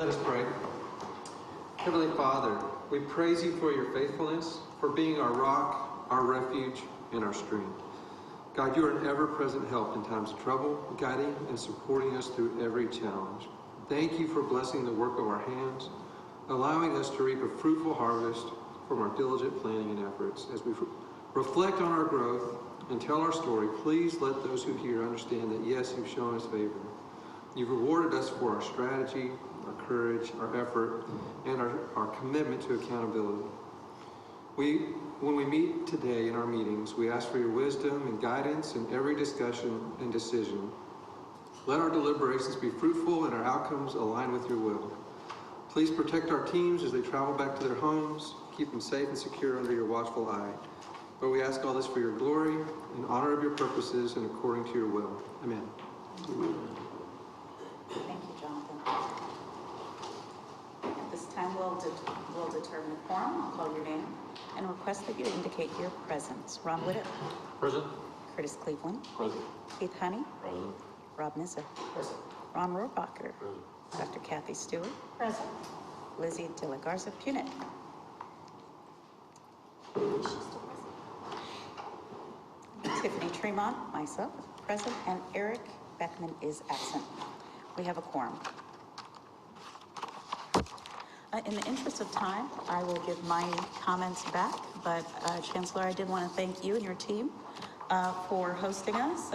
Let us pray. Heavenly Father, we praise you for your faithfulness, for being our rock, our refuge, and our strength. God, you are an ever-present help in times of trouble, guiding and supporting us through every challenge. Thank you for blessing the work of our hands, allowing us to reap a fruitful harvest from our diligent planning and efforts. As we reflect on our growth and tell our story, please let those who hear understand that, yes, you've shown us favor. You've rewarded us for our strategy, our courage, our effort, and our commitment to accountability. When we meet today in our meetings, we ask for your wisdom and guidance in every discussion and decision. Let our deliberations be fruitful and our outcomes align with your will. Please protect our teams as they travel back to their homes. Keep them safe and secure under your watchful eye. Lord, we ask all this for your glory, in honor of your purposes, and according to your will. Amen. Thank you, Jonathan. At this time, we'll determine the quorum. I'll call your name and request that you indicate your presence. Ron Whittitt. Present. Curtis Cleveland. Present. Keith Honey. Present. Rob Nizza. Present. Ron Rohrbacher. Present. Dr. Kathy Stewart. Present. Lizzie De La Garza Punit. Tiffany Tremont, myself, present, and Eric Beckman is absent. We have a quorum. In the interest of time, I will give my comments back, but Chancellor, I did want to thank you and your team for hosting us.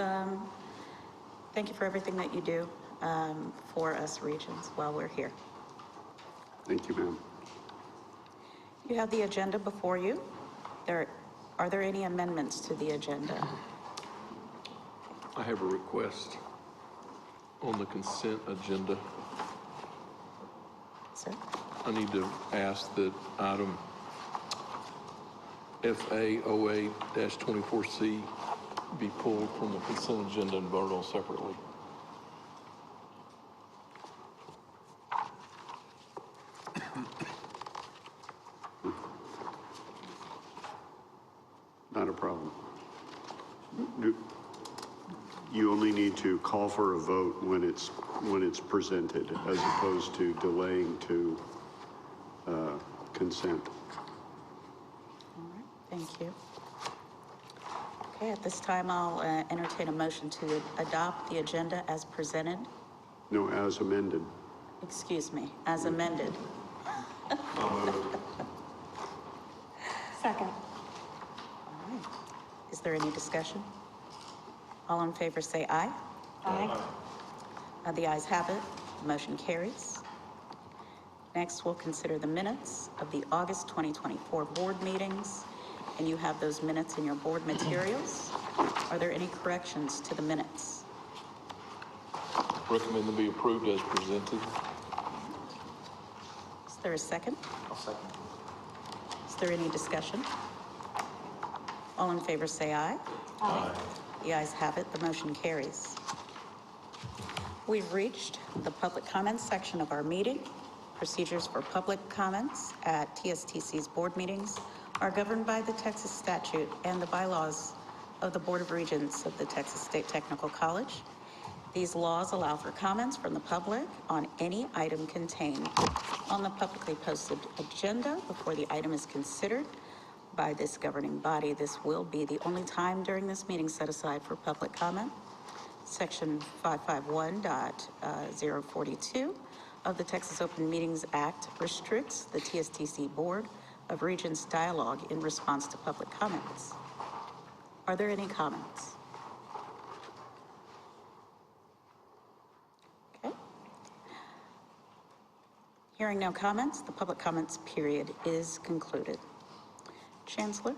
Thank you for everything that you do for us Regents while we're here. Thank you, ma'am. You have the agenda before you. Are there any amendments to the agenda? I have a request on the consent agenda. Sir? I need to ask that item FA08-24C be pulled from the consent agenda and voted on separately. Not a problem. You only need to call for a vote when it's presented, as opposed to delaying to consent. All right, thank you. Okay, at this time, I'll entertain a motion to adopt the agenda as presented. No, as amended. Excuse me, as amended. Second. All right. Is there any discussion? All in favor say aye. Aye. The ayes have it. Motion carries. Next, we'll consider the minutes of the August 2024 board meetings, and you have those minutes in your board materials. Are there any corrections to the minutes? Recommend to be approved as presented. Is there a second? I'll second. Is there any discussion? All in favor say aye. Aye. The ayes have it. The motion carries. We've reached the public comments section of our meeting. Procedures for public comments at TSTC's board meetings are governed by the Texas statute and the bylaws of the Board of Regents of the Texas State Technical College. These laws allow for comments from the public on any item contained on the publicly posted agenda before the item is considered by this governing body. This will be the only time during this meeting set aside for public comment. Section 551.042 of the Texas Open Meetings Act restricts the TSTC Board of Regents dialogue in response to public comments. Are there any comments? Okay. Hearing no comments, the public comments period is concluded. Chancellor?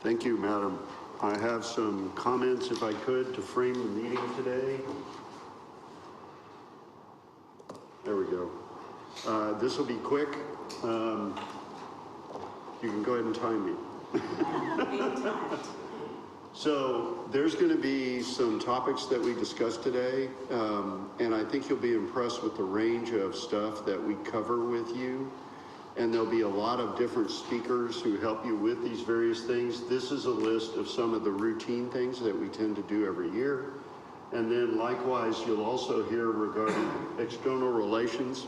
Thank you, Madam. I have some comments, if I could, to frame the meeting today. There we go. This will be quick. You can go ahead and time me. So there's going to be some topics that we discussed today, and I think you'll be impressed with the range of stuff that we cover with you. And there'll be a lot of different speakers who help you with these various things. This is a list of some of the routine things that we tend to do every year. And then likewise, you'll also hear regarding external relations,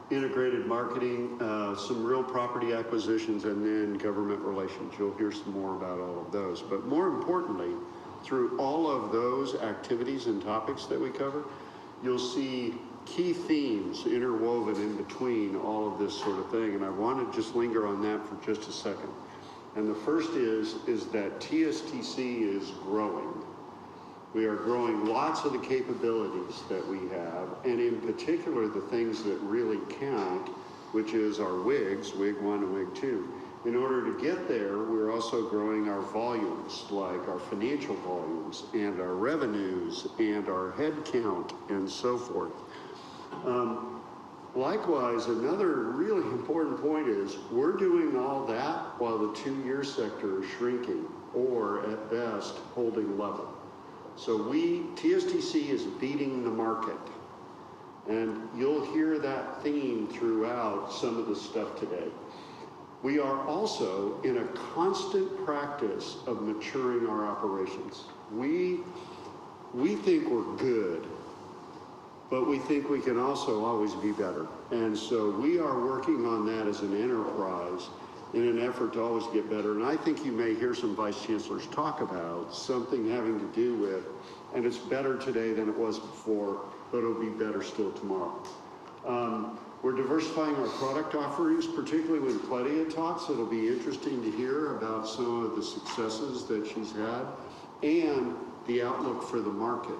integrated marketing, some real property acquisitions, and then government relations. You'll hear some more about all of those. But more importantly, through all of those activities and topics that we cover, you'll see key themes interwoven in between all of this sort of thing. And I want to just linger on that for just a second. And the first is that TSTC is growing. We are growing lots of the capabilities that we have, and in particular the things that really count, which is our WIGs, WIG 1 and WIG 2. In order to get there, we're also growing our volumes, like our financial volumes and our revenues and our head count and so forth. Likewise, another really important point is we're doing all that while the two-year sector is shrinking or at best holding level. So TSTC is beating the market, and you'll hear that theme throughout some of the stuff today. We are also in a constant practice of maturing our operations. We think we're good, but we think we can also always be better. And so we are working on that as an enterprise in an effort to always get better. And I think you may hear some vice chancellors talk about something having to do with, and it's better today than it was before, but it'll be better still tomorrow. We're diversifying our product offerings, particularly when Claudia talks. It'll be interesting to hear about some of the successes that she's had and the outlook for the market.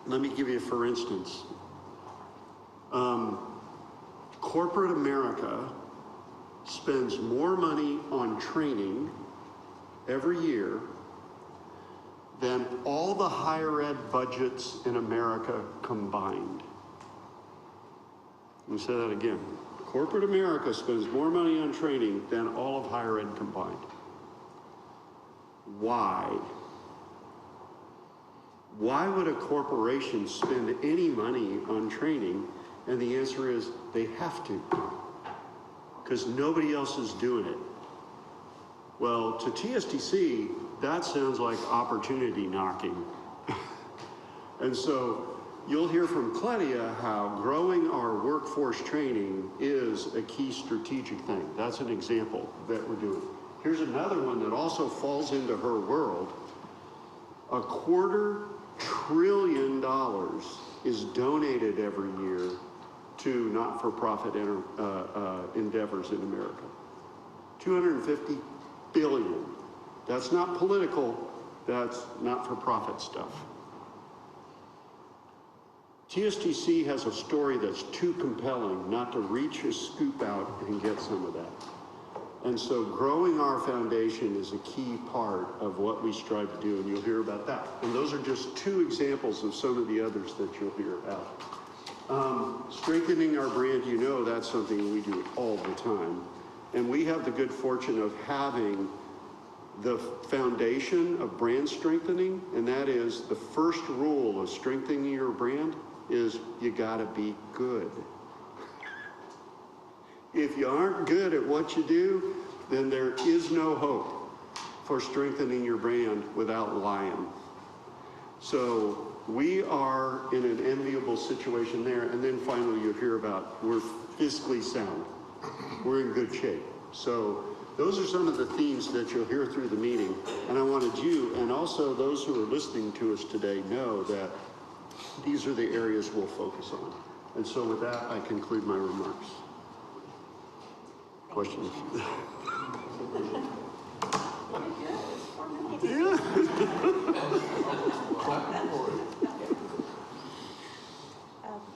Let me give you, for instance, corporate America spends more money on training every year than all the higher ed budgets in America combined. Let me say that again. Corporate America spends more money on training than all of higher ed combined. Why? Why would a corporation spend any money on training? And the answer is they have to, because nobody else is doing it. Well, to TSTC, that sounds like opportunity knocking. And so you'll hear from Claudia how growing our workforce training is a key strategic thing. That's an example that we're doing. Here's another one that also falls into her world. $250 billion is donated every year to not-for-profit endeavors in America. 250 billion. That's not political, that's not-for-profit stuff. TSTC has a story that's too compelling not to reach a scoop out and get some of that. And so growing our foundation is a key part of what we strive to do, and you'll hear about that. And those are just two examples of some of the others that you'll hear about. Strengthening our brand, you know that's something we do all the time. And we have the good fortune of having the foundation of brand strengthening, and that is the first rule of strengthening your brand is you gotta be good. If you aren't good at what you do, then there is no hope for strengthening your brand without lying. So we are in an enviable situation there. And then finally, you'll hear about we're fiscally sound. We're in good shape. So those are some of the themes that you'll hear through the meeting. And I wanted you, and also those who are listening to us today, know that these are the areas we'll focus on. And so with that, I conclude my remarks. Questions? Yeah.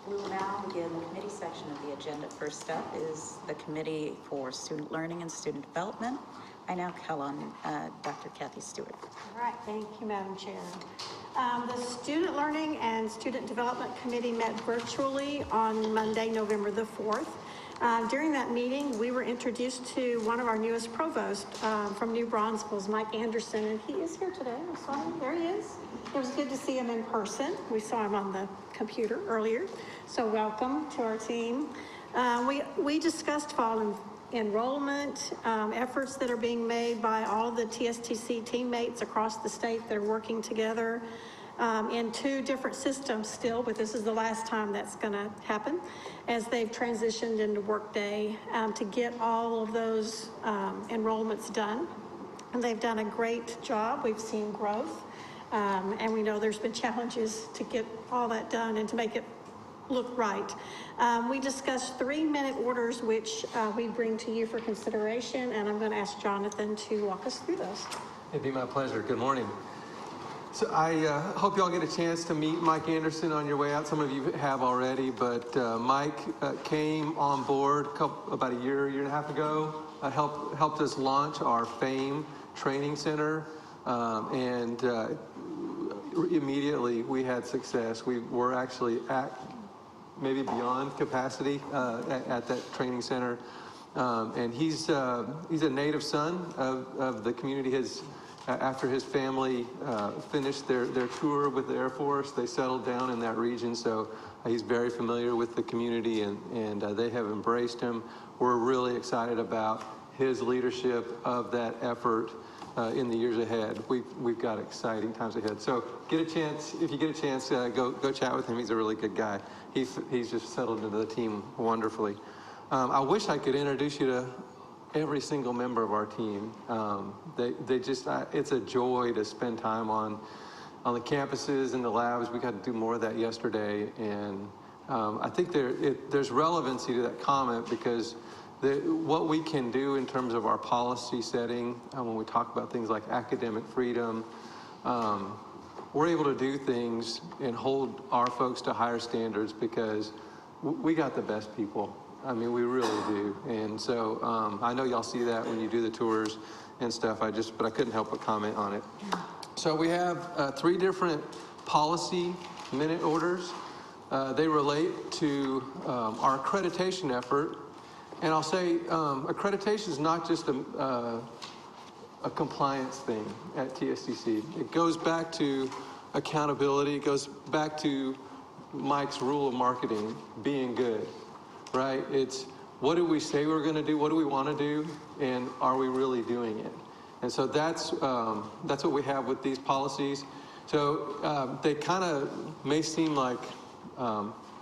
We will now begin the committee section of the agenda. First up is the Committee for Student Learning and Student Development. I now call on Dr. Kathy Stewart. All right, thank you, Madam Chair. The Student Learning and Student Development Committee met virtually on Monday, November the 4th. During that meeting, we were introduced to one of our newest provosts from New Braunfels, Mike Anderson, and he is here today. I saw him. There he is. It was good to see him in person. We saw him on the computer earlier. So welcome to our team. We discussed fall enrollment efforts that are being made by all of the TSTC teammates across the state that are working together in 2 different systems still, but this is the last time that's going to happen as they've transitioned into Workday to get all of those enrollments done. And they've done a great job. We've seen growth. And we know there's been challenges to get all that done and to make it look right. We discussed 3-minute orders, which we bring to you for consideration, and I'm going to ask Jonathan to walk us through those. It'd be my pleasure. Good morning. So I hope you all get a chance to meet Mike Anderson on your way out. Some of you have already, but Mike came on board about a year and a half ago, helped us launch our FAME training center, and immediately we had success. We were actually at maybe beyond capacity at that training center, and he's a native son of the community. After his family finished their tour with the Air Force, they settled down in that region, so he's very familiar with the community, and they have embraced him. We're really excited about his leadership of that effort in the years ahead. We've got exciting times ahead. So if you get a chance, go chat with him. He's a really good guy. He's just settled into the team wonderfully. I wish I could introduce you to every single member of our team. It's a joy to spend time on the campuses and the labs. We got to do more of that yesterday, and I think there's relevancy to that comment because what we can do in terms of our policy setting, when we talk about things like academic freedom, we're able to do things and hold our folks to higher standards because we got the best people. I mean, we really do. And so I know y'all see that when you do the tours and stuff. But I couldn't help but comment on it. So we have 3 different policy minute orders. They relate to our accreditation effort. And I'll say accreditation is not just a compliance thing at TSTC. It goes back to accountability. It goes back to Mike's rule of marketing, being good, right? It's what do we say we're going to do? What do we want to do? And are we really doing it? And so that's what we have with these policies. So they kind of may seem like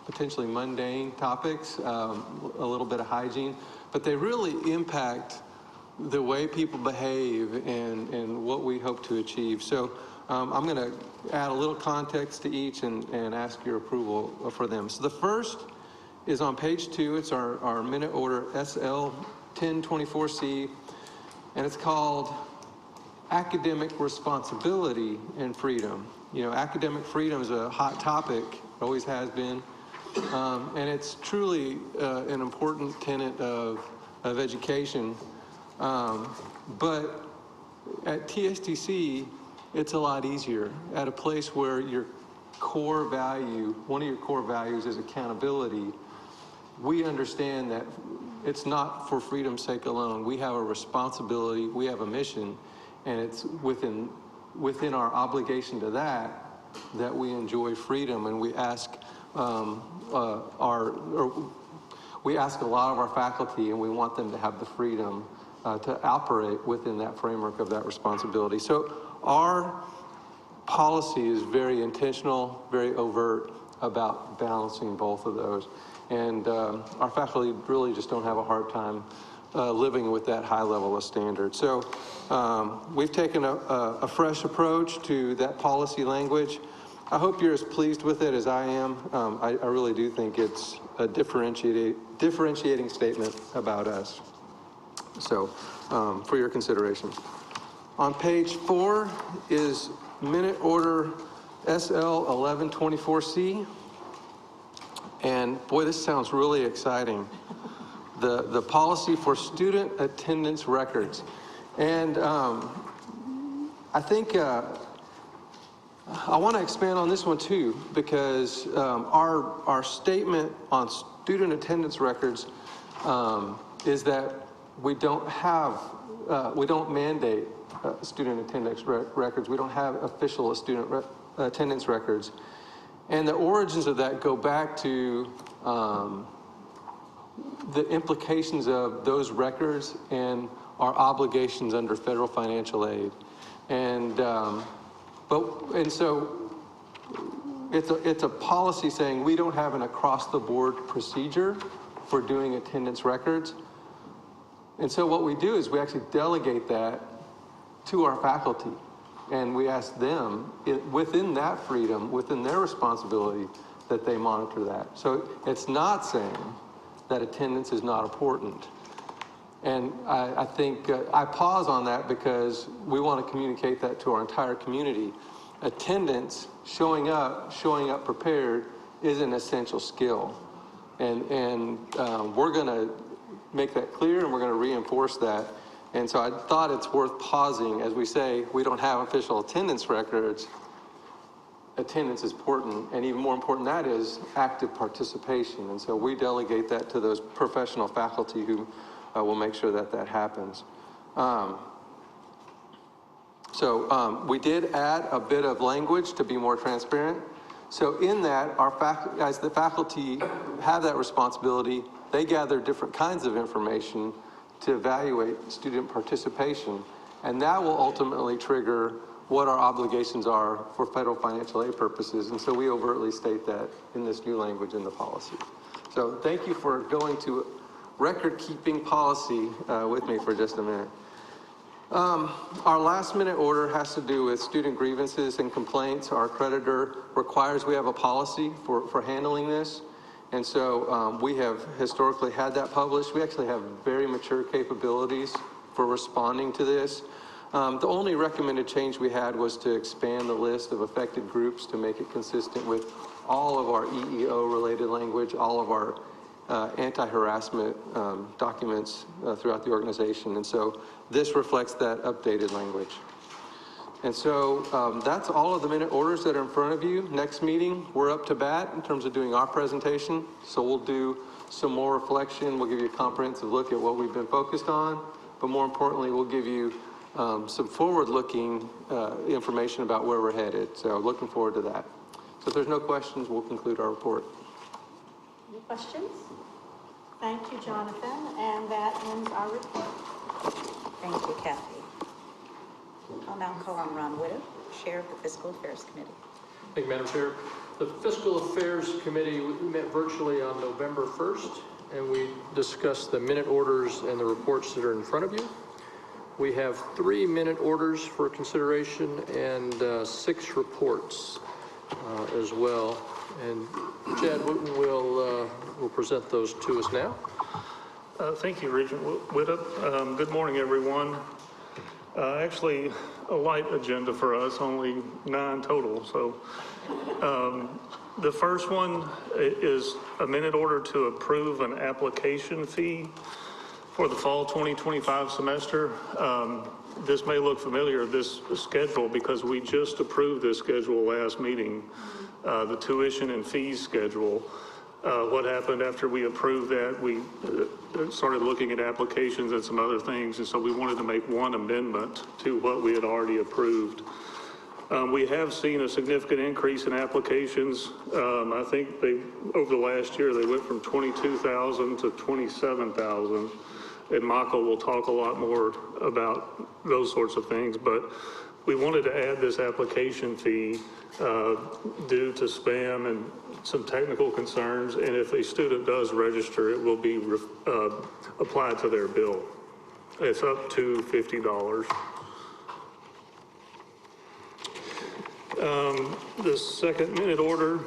potentially mundane topics, a little bit of hygiene, but they really impact the way people behave and what we hope to achieve. So I'm going to add a little context to each and ask your approval for them. So the first is on page 2. It's our minute order SL 1024C, and it's called Academic Responsibility and Freedom. You know, academic freedom is a hot topic, always has been, and it's truly an important tenet of education. But at TSTC, it's a lot easier. At a place where your core value, one of your core values is accountability, we understand that it's not for freedom's sake alone. We have a responsibility, we have a mission, and it's within our obligation to that we enjoy freedom, and we ask we ask a lot of our faculty, and we want them to have the freedom to operate within that framework of that responsibility. So our policy is very intentional, very overt about balancing both of those. And our faculty really just don't have a hard time living with that high level of standard. So we've taken a fresh approach to that policy language. I hope you're as pleased with it as I am. I really do think it's a differentiating statement about us. So for your consideration. On page 4 is minute order SL 1124C. And boy, this sounds really exciting. The policy for student attendance records. And I think I want to expand on this one too, because our statement on student attendance records is that we don't mandate student attendance records. We don't have official student attendance records. And the origins of that go back to the implications of those records and our obligations under federal financial aid. And, so it's a policy saying we don't have an across-the-board procedure for doing attendance records. And so what we do is we actually delegate that to our faculty. And we ask them, within that freedom, within their responsibility, that they monitor that. So it's not saying that attendance is not important. And I think I pause on that because we want to communicate that to our entire community. Attendance, showing up prepared, is an essential skill. And we're going to make that clear, and we're going to reinforce that. And so I thought it's worth pausing as we say we don't have official attendance records. Attendance is important, and even more important than that is active participation. And so we delegate that to those professional faculty who will make sure that that happens. We did add a bit of language to be more transparent. So in that, as the faculty have that responsibility, they gather different kinds of information to evaluate student participation, and that will ultimately trigger what our obligations are for federal financial aid purposes. And so we overtly state that in this new language in the policy. So thank you for going to record-keeping policy with me for just a minute. Our last-minute order has to do with student grievances and complaints. Our accreditor requires we have a policy for handling this. And so we have historically had that published. We actually have very mature capabilities for responding to this. The only recommended change we had was to expand the list of affected groups to make it consistent with all of our EEO-related language, all of our anti-harassment documents throughout the organization. And so this reflects that updated language. And so that's all of the minute orders that are in front of you. Next meeting, we're up to bat in terms of doing our presentation. So we'll do some more reflection. We'll give you a comprehensive look at what we've been focused on. But more importantly, we'll give you some forward-looking information about where we're headed. So looking forward to that. So if there's no questions, we'll conclude our report. Any questions? Thank you, Jonathan, and that ends our report. Thank you, Kathy. I'll now call on Ron Whittle, Chair of the Fiscal Affairs Committee. Thank you, Madam Chair. The Fiscal Affairs Committee, we met virtually on November 1st, and we discussed the minute orders and the reports that are in front of you. We have 3 minute orders for consideration and 6 reports as well. And Chad Wooten will present those to us now. Thank you, Regent Whittup. Good morning, everyone. Actually, a light agenda for us, only 9 total. So the first one is a minute order to approve an application fee for the fall 2025 semester. This may look familiar, this schedule, because we just approved this schedule last meeting, the tuition and fees schedule. What happened after we approved that, we started looking at applications and some other things, and so we wanted to make one amendment to what we had already approved. We have seen a significant increase in applications. I think over the last year, they went from 22,000 to 27,000. And Waco will talk a lot more about those sorts of things, but we wanted to add this application fee due to spam and some technical concerns, and if a student does register, it will be applied to their bill. It's up to $50. The second minute order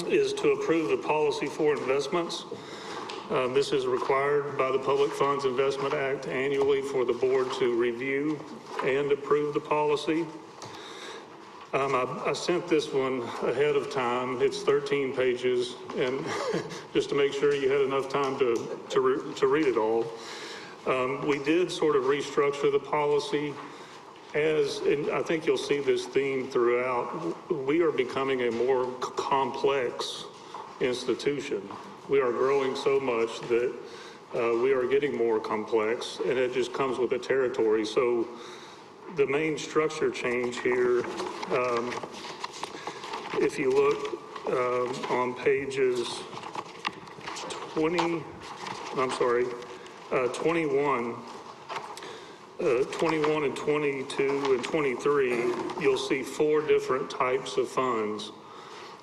is to approve the policy for investments. This is required by the Public Funds Investment Act annually for the board to review and approve the policy. I sent this one ahead of time. It's 13 pages, and just to make sure you had enough time to read it all. We did sort of restructure the policy and I think you'll see this theme throughout. We are becoming a more complex institution. We are growing so much that we are getting more complex, and it just comes with the territory. So the main structure change here, if you look on pages 20 21, 21 and 22 and 23, you'll see 4 different types of funds.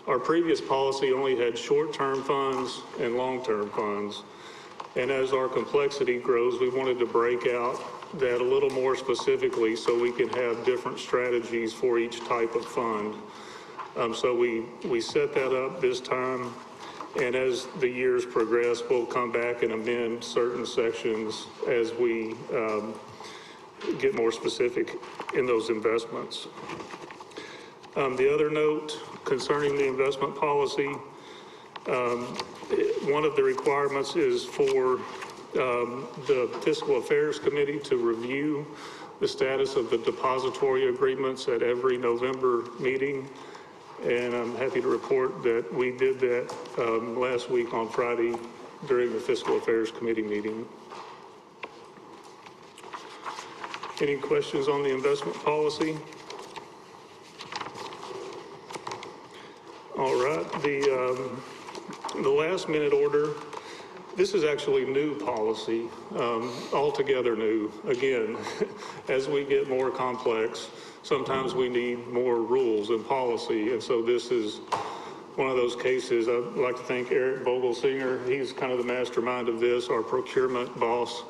Our previous policy only had short-term funds and long-term funds. And as our complexity grows, we wanted to break out that a little more specifically so we can have different strategies for each type of fund. So we set that up this time, and as the years progress, we'll come back and amend certain sections as we get more specific in those investments. The other note concerning the investment policy, one of the requirements is for the Fiscal Affairs Committee to review the status of the depository agreements at every November meeting. And I'm happy to report that we did that last week on Friday during the Fiscal Affairs Committee meeting. Any questions on the investment policy? All right, the last minute order, this is actually new policy, altogether new. Again, as we get more complex, sometimes we need more rules and policy, and so this is one of those cases. I'd like to thank Eric Vogelsinger. He's kind of the mastermind of this, our procurement boss.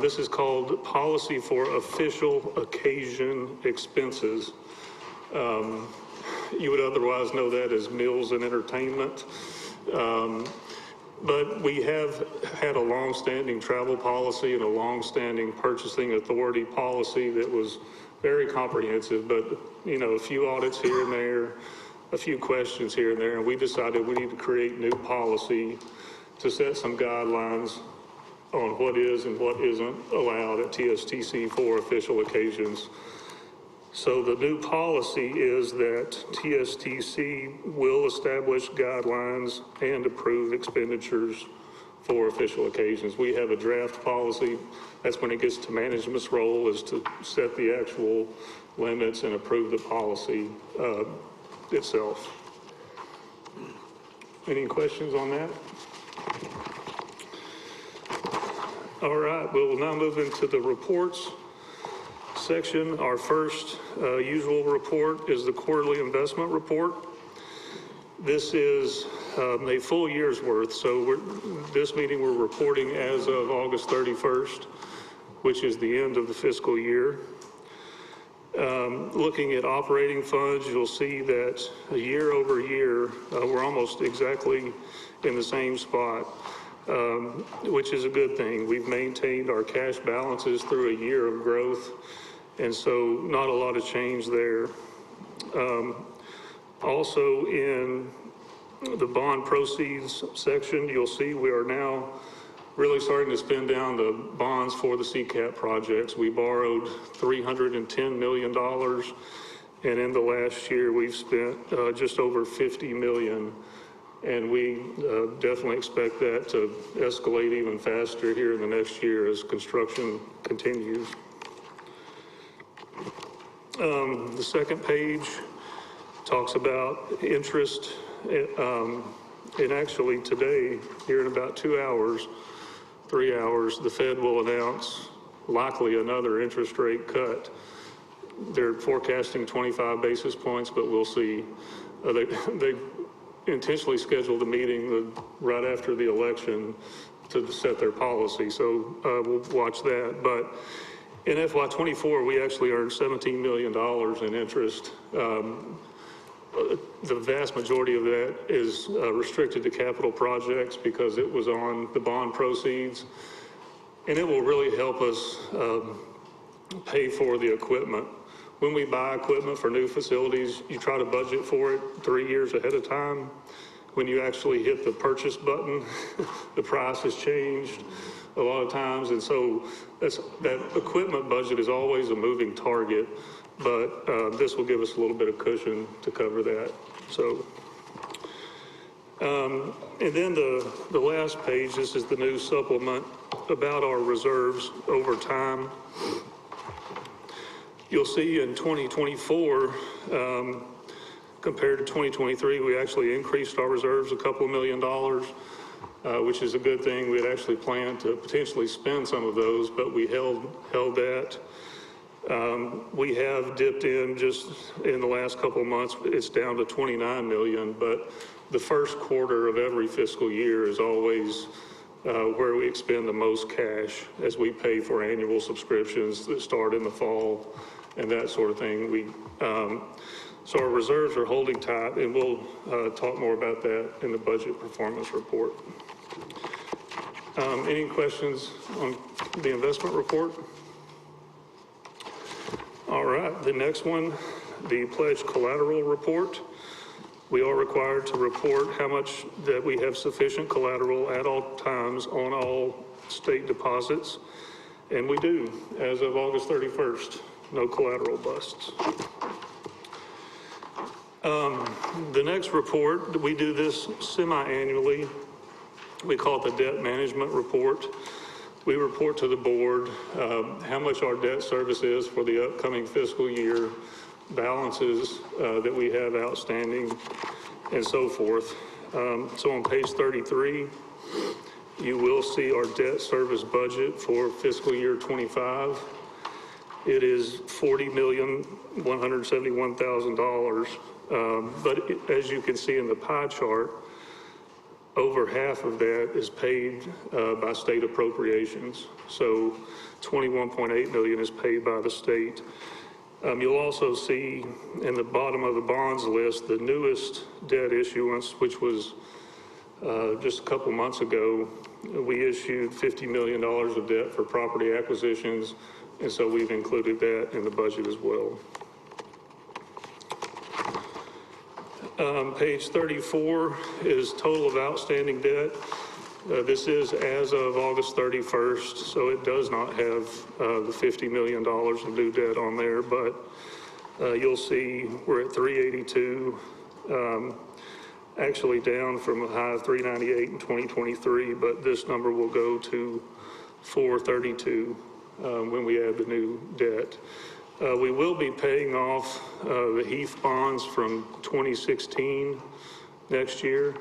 This is called Policy for Official Occasion Expenses. You would otherwise know that as meals and entertainment. But we have had a long-standing travel policy and a long-standing purchasing authority policy that was very comprehensive, but, you know, a few audits here and there, a few questions here and there, and we decided we need to create new policy to set some guidelines on what is and what isn't allowed at TSTC for official occasions. So the new policy is that TSTC will establish guidelines and approve expenditures for official occasions. We have a draft policy. That's when it gets to management's role, is to set the actual limits and approve the policy itself. Any questions on that? All right, we'll now move into the reports section. Our first usual report is the quarterly investment report. This is a full year's worth, so this meeting we're reporting as of August 31st, which is the end of the fiscal year. Looking at operating funds, you'll see that year over year, we're almost exactly in the same spot, which is a good thing. We've maintained our cash balances through a year of growth, and so not a lot of change there. Also in the bond proceeds section, you'll see we are now really starting to spend down the bonds for the CCAP projects. We borrowed $310 million, and in the last year we've spent just over $50 million, and we definitely expect that to escalate even faster here in the next year as construction continues. The second page talks about interest, and actually today, here in about 2 hours, 3 hours, the Fed will announce likely another interest rate cut. They're forecasting 25 basis points, but we'll see. They intentionally scheduled a meeting right after the election to set their policy, so we'll watch that. But in FY24, we actually earned $17 million in interest. The vast majority of that is restricted to capital projects because it was on the bond proceeds, and it will really help us pay for the equipment. When we buy equipment for new facilities, you try to budget for it 3 years ahead of time. When you actually hit the purchase button, the price has changed a lot of times, and so that equipment budget is always a moving target, but this will give us a little bit of cushion to cover that. So, and then the last page, this is the new supplement about our reserves over time. You'll see in 2024, compared to 2023, we actually increased our reserves a couple $1 million. which is a good thing. We had actually planned to potentially spend some of those, but we held that. We have dipped in just in the last couple of months. It's down to 29 million, but the first quarter of every fiscal year is always where we expend the most cash as we pay for annual subscriptions that start in the fall and that sort of thing. So our reserves are holding tight, and we'll talk more about that in the budget performance report. Any questions on the investment report? All right, the next one, the pledge collateral report. We are required to report how much that we have sufficient collateral at all times on all state deposits, and we do as of August 31st, no collateral busts. The next report, we do this semi-annually. We call it the debt management report. We report to the board how much our debt service is for the upcoming fiscal year, balances that we have outstanding, and so forth. So on page 33, you will see our debt service budget for fiscal year 25. It is $40,171,000. But as you can see in the pie chart, over half of that is paid by state appropriations. So 21.8 million is paid by the state. You'll also see in the bottom of the bonds list, the newest debt issuance, which was just a couple months ago. We issued $50 million of debt for property acquisitions, and so we've included that in the budget as well. Page 34 is total of outstanding debt. This is as of August 31st, so it does not have the $50 million of new debt on there, but you'll see we're at 382, actually down from a high of 398 in 2023, but this number will go to 432 when we add the new debt. We will be paying off the Heath bonds from 2016 next year.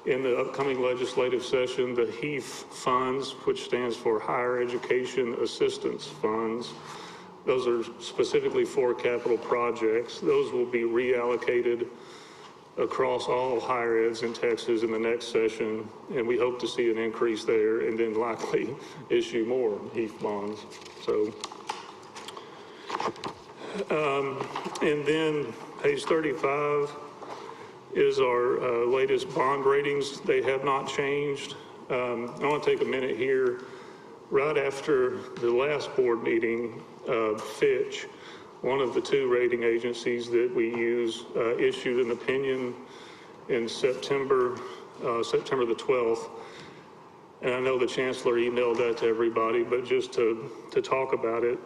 In the upcoming legislative session, the Heath funds, which stands for Higher Education Assistance Funds, those are specifically for capital projects. Those will be reallocated across all higher eds in Texas in the next session, and we hope to see an increase there and then likely issue more Heath bonds. So. And then page 35 is our latest bond ratings. They have not changed. I want to take a minute here. Right after the last board meeting, Fitch, one of the two rating agencies that we use, issued an opinion in September the 12th. And I know the chancellor emailed that to everybody, but just to talk about it,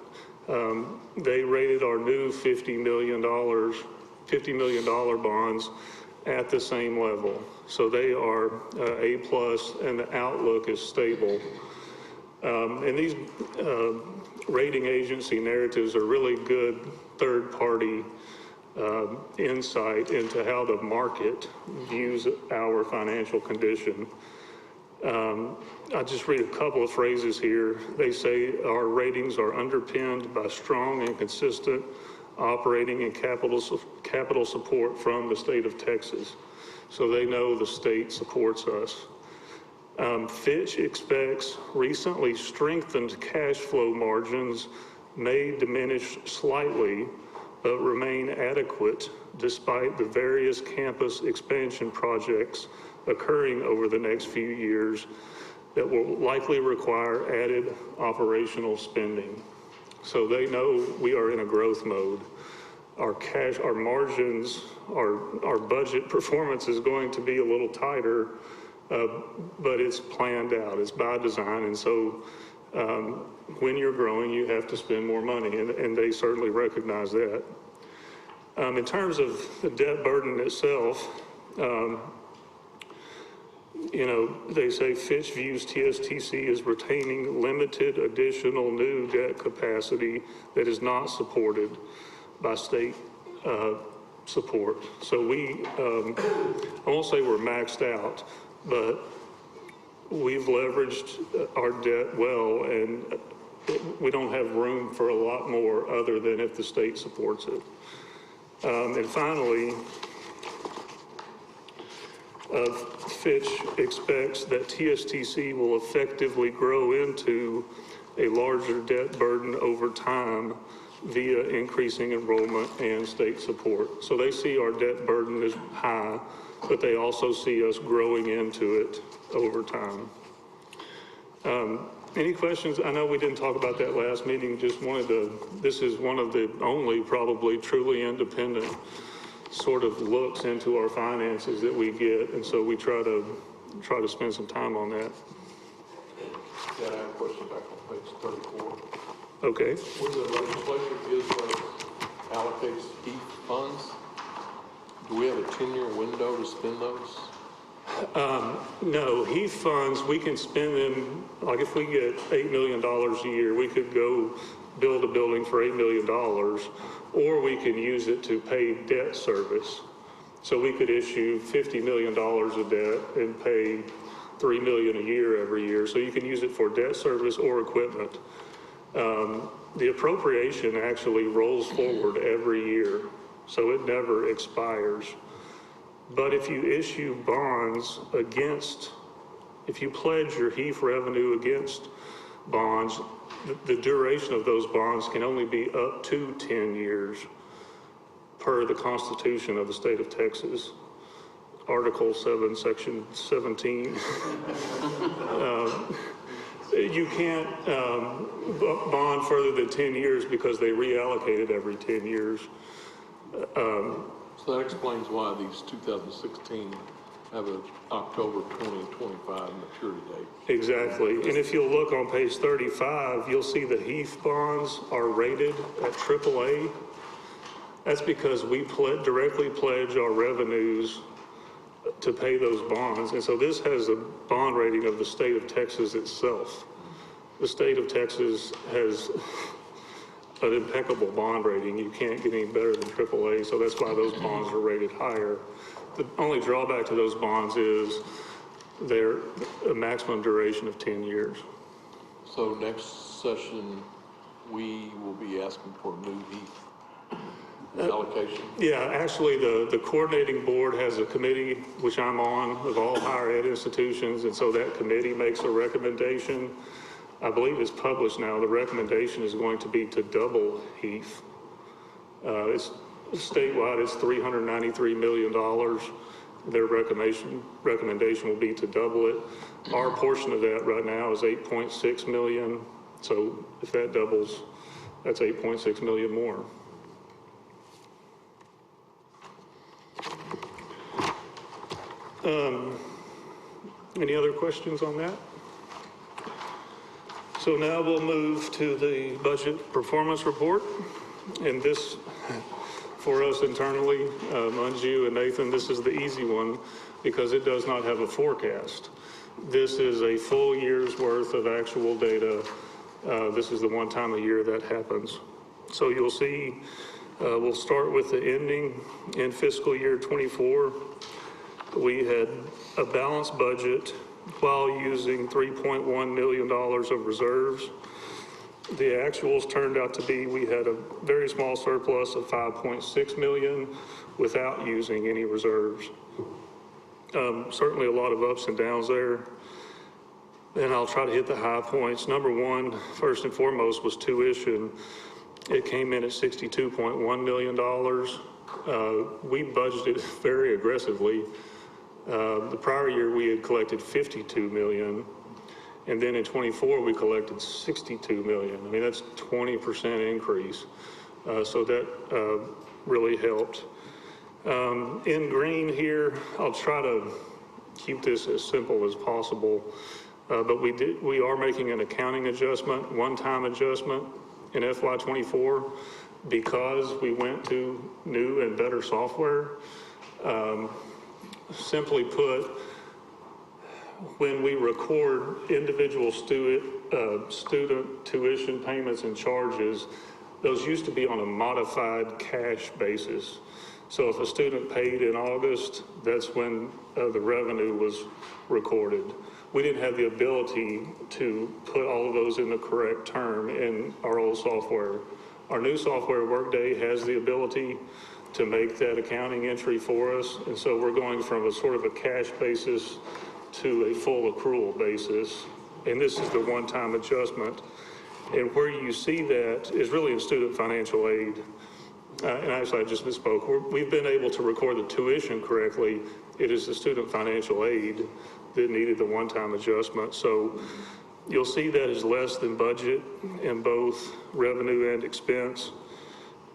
they rated our new $50 million bonds at the same level. So they are A+, and the outlook is stable. And these rating agency narratives are really good third-party insight into how the market views our financial condition. I'll just read a couple of phrases here. They say our ratings are underpinned by strong and consistent operating and capital support from the state of Texas. So they know the state supports us. Fitch expects recently strengthened cash flow margins may diminish slightly, but remain adequate despite the various campus expansion projects occurring over the next few years that will likely require added operational spending. So they know we are in a growth mode. Our margins, our budget performance is going to be a little tighter, but it's planned out, it's by design. And so when you're growing, you have to spend more money, and they certainly recognize that. In terms of the debt burden itself, they say Fitch views TSTC as retaining limited additional new debt capacity that is not supported by state support. So I won't say we're maxed out, but we've leveraged our debt well, and we don't have room for a lot more other than if the state supports it. And finally, Fitch expects that TSTC will effectively grow into a larger debt burden over time via increasing enrollment and state support. So they see our debt burden as high, but they also see us growing into it over time. Any questions? I know we didn't talk about that last meeting, just wanted to, this is one of the only probably truly independent sort of looks into our finances that we get, and so we try to spend some time on that. Yeah, I have a question back on page 34. Okay. When the legislature gives us, allocates heat funds, do we have a 10-year window to spend those? No, HEAF funds, we can spend them, like if we get $8 million a year, we could go build a building for $8 million, or we can use it to pay debt service. So we could issue $50 million of debt and pay $3 million a year every year. So you can use it for debt service or equipment. The appropriation actually rolls forward every year, so it never expires. But if you issue bonds against, if you pledge your HEAF revenue against bonds, the duration of those bonds can only be up to 10 years per the Constitution of the state of Texas, Article 7, Section 17. You can't bond further than 10 years because they reallocate it every 10 years. So that explains why these 2016 have an October 2025 maturity date. Exactly. And if you'll look on page 35, you'll see the HEAF bonds are rated at AAA. That's because we directly pledge our revenues to pay those bonds. And so this has a bond rating of the state of Texas itself. The state of Texas has an impeccable bond rating. You can't get any better than AAA, so that's why those bonds are rated higher. The only drawback to those bonds is they're a maximum duration of 10 years. So next session, we will be asking for new HEAF allocation? Yeah, actually, the coordinating board has a committee, which I'm on, of all higher ed institutions, and so that committee makes a recommendation. I believe it's published now. The recommendation is going to be to double HEAF. It's statewide, it's $393 million. Their recommendation will be to double it. Our portion of that right now is 8.6 million. So if that doubles, that's 8.6 million more. Any other questions on that? So now we'll move to the budget performance report. And this, for us internally, Manju and Nathan, this is the easy one because it does not have a forecast. This is a full year's worth of actual data. This is the one time a year that happens. So you'll see, we'll start with the ending in fiscal year 24. We had a balanced budget while using $3.1 million of reserves. The actuals turned out to be, we had a very small surplus of 5.6 million without using any reserves. Certainly a lot of ups and downs there. And I'll try to hit the high points. Number one, first and foremost, was tuition. It came in at $62.1 million. We budgeted very aggressively. The prior year we had collected 52 million, and then in 24 we collected 62 million. I mean, that's 20% increase. So that really helped. In green here, I'll try to keep this as simple as possible, but we are making an accounting adjustment, one-time adjustment in FY24 because we went to new and better software. Simply put, when we record individual student tuition payments and charges, those used to be on a modified cash basis. So if a student paid in August, that's when the revenue was recorded. We didn't have the ability to put all of those in the correct term in our old software. Our new software, Workday, has the ability to make that accounting entry for us. And so we're going from a sort of a cash basis to a full accrual basis. And this is the one-time adjustment. And where you see that is really in student financial aid. And actually, I just misspoke. We've been able to record the tuition correctly. It is the student financial aid that needed the one-time adjustment. So you'll see that is less than budget in both revenue and expense.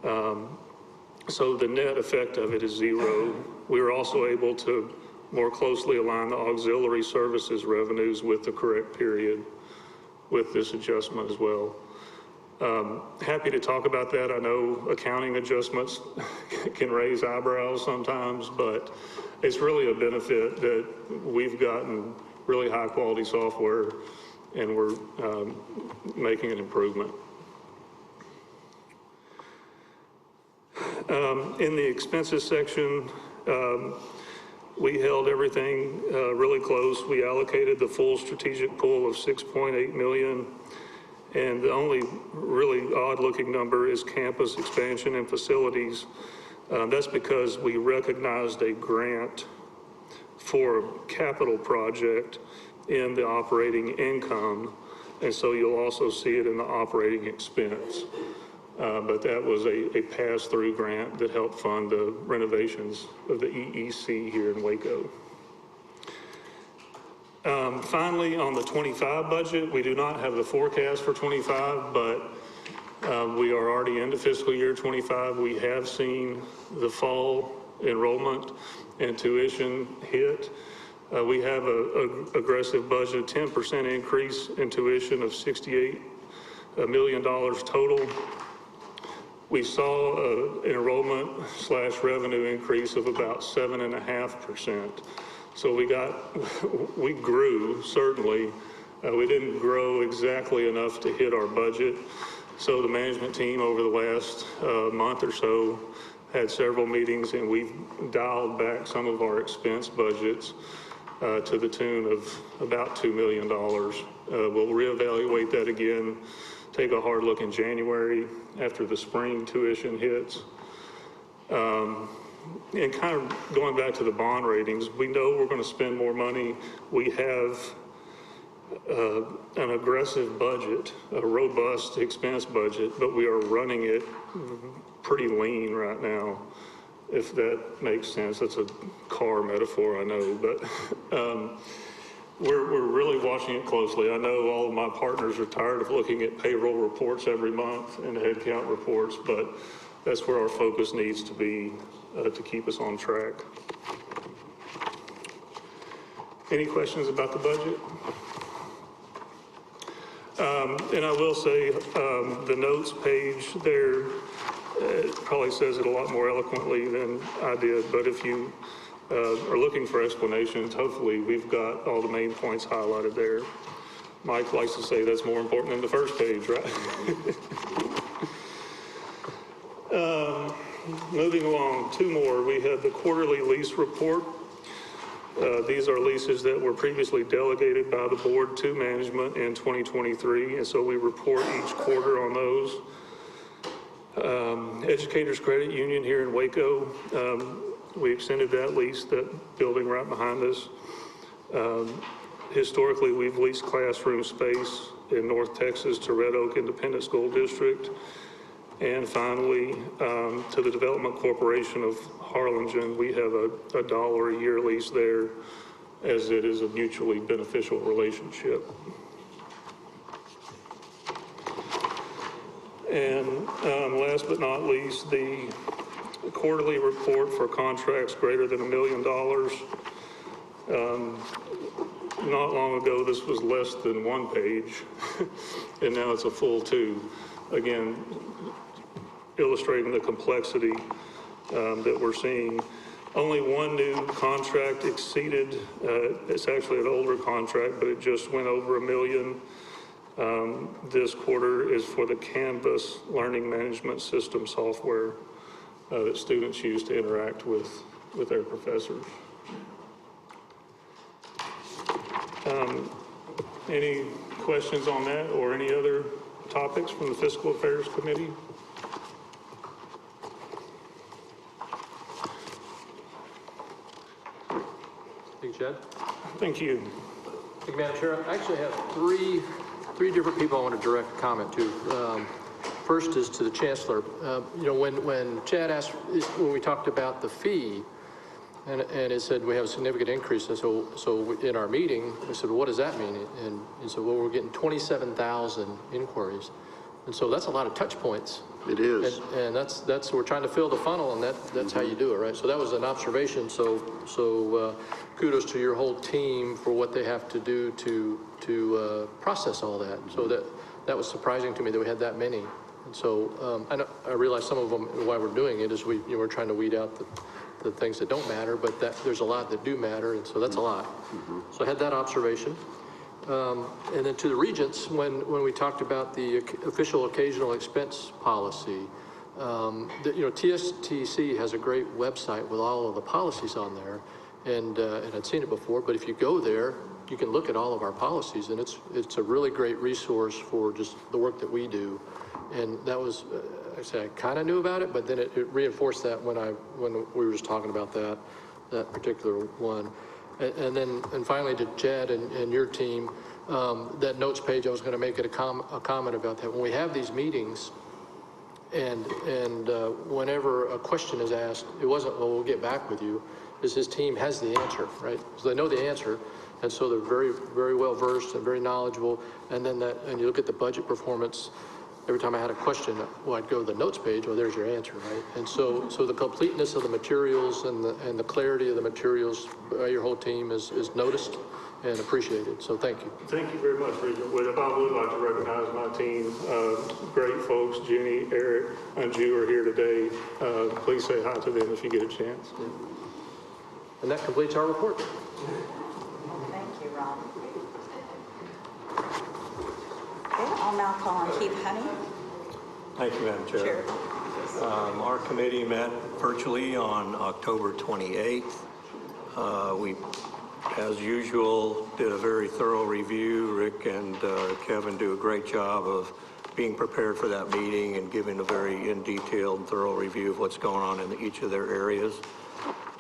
So the net effect of it is zero. We were also able to more closely align the auxiliary services revenues with the correct period with this adjustment as well. Happy to talk about that. I know accounting adjustments can raise eyebrows sometimes, but it's really a benefit that we've gotten really high quality software and we're making an improvement. In the expenses section, we held everything really close. We allocated the full strategic pool of $6.8 million. And the only really odd looking number is campus expansion and facilities. That's because we recognized a grant for a capital project in the operating income. And so you'll also see it in the operating expense. But that was a pass-through grant that helped fund the renovations of the EEC here in Waco. Finally, on the 25 budget, we do not have the forecast for 25, but we are already into fiscal year 25. We have seen the fall enrollment and tuition hit. We have an aggressive budget, 10% increase in tuition of $68 million total. We saw an enrollment / revenue increase of about 7.5%. So we grew, certainly. We didn't grow exactly enough to hit our budget. So the management team over the last month or so had several meetings and we've dialed back some of our expense budgets to the tune of about $2 million. We'll reevaluate that again, take a hard look in January after the spring tuition hits. And kind of going back to the bond ratings, we know we're going to spend more money. We have an aggressive budget, a robust expense budget, but we are running it pretty lean right now, if that makes sense. That's a car metaphor, I know, but we're really watching it closely. I know all of my partners are tired of looking at payroll reports every month and headcount reports, but that's where our focus needs to be to keep us on track. Any questions about the budget? And I will say the notes page there probably says it a lot more eloquently than I did, but if you are looking for explanations, hopefully we've got all the main points highlighted there. Mike likes to say that's more important than the first page, right? Moving along, two more. We have the quarterly lease report. These are leases that were previously delegated by the board to management in 2023, and so we report each quarter on those. Educators Credit Union here in Waco, we extended that lease, that building right behind us. Historically, we've leased classroom space in North Texas to Red Oak Independent School District. And finally, to the Development Corporation of Harlingen, we have a $1 a year lease there, as it is a mutually beneficial relationship. And last but not least, the quarterly report for contracts greater than $1 million. Not long ago, this was less than one page, and now it's a full two. Again, illustrating the complexity that we're seeing. Only one new contract exceeded, it's actually an older contract, but it just went over $1 million. This quarter is for the Canvas Learning Management System software. that students use to interact with their professors. Any questions on that or any other topics from the Fiscal Affairs Committee? Thank you, Chad. Thank you. Thank you, Madam Chair. I actually have three different people I want to direct comment to. First is to the Chancellor. You know, when Chad asked, when we talked about the fee, and it said we have a significant increase, and so in our meeting, we said, well, what does that mean? And he said, well, we're getting 27,000 inquiries. And so that's a lot of touch points. It is. And that's we're trying to fill the funnel, and that's how you do it, right? So that was an observation. So kudos to your whole team for what they have to do to process all that. So that was surprising to me that we had that many. And so I realize some of them, why we're doing it is we're trying to weed out the things that don't matter, but there's a lot that do matter, and so that's a lot. So I had that observation. And then to the Regents, when we talked about the official occasional expense policy, you know, TSTC has a great website with all of the policies on there, and I'd seen it before, but if you go there, you can look at all of our policies, and it's a really great resource for just the work that we do. And that was, I said, I kind of knew about it, but then it reinforced that when we were just talking about that particular one. And finally to Chad and your team, that notes page, I was going to make it a comment about that. When we have these meetings, and whenever a question is asked, it wasn't, well, we'll get back with you, is his team has the answer, right? So they know the answer, and so they're very, very well versed and very knowledgeable. And then and you look at the budget performance. Every time I had a question, well, I'd go to the notes page. Well, there's your answer, right? And so the completeness of the materials and the clarity of the materials by your whole team is noticed and appreciated. So thank you. Thank you very much, Regent. I would like to recognize my team. Great folks, Jenny, Eric, and Jew are here today. Please say hi to them if you get a chance. Yeah. And that completes our report. Thank you, Ron. I'll now call on Keith Honey. Thank you, Madam Chair. Our committee met virtually on October 28th. We, as usual, did a very thorough review. Rick and Kevin do a great job of being prepared for that meeting and giving a very detailed and thorough review of what's going on in each of their areas.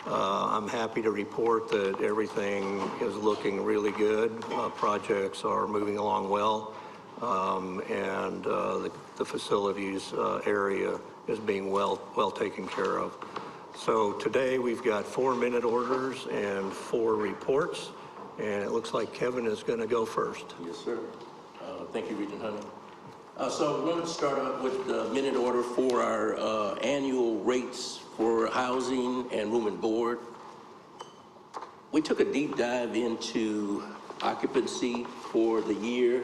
I'm happy to report that everything is looking really good. Projects are moving along well. And the facilities area is being well taken care of. So today we've got 4 minute orders and 4 reports, and it looks like Kevin is going to go first. Yes, sir. Thank you, Regent Honey. So we're going to start up with the minute order for our annual rates for housing and room and board. We took a deep dive into occupancy for the year.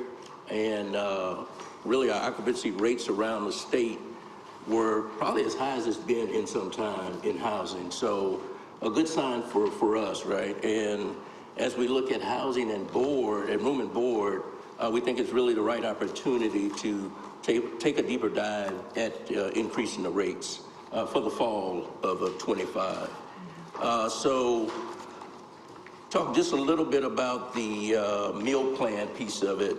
And really our occupancy rates around the state were probably as high as it's been in some time in housing. So a good sign for us, right? And as we look at housing and board and room and board, we think it's really the right opportunity to take a deeper dive at increasing the rates for the fall of 25. So talk just a little bit about the meal plan piece of it.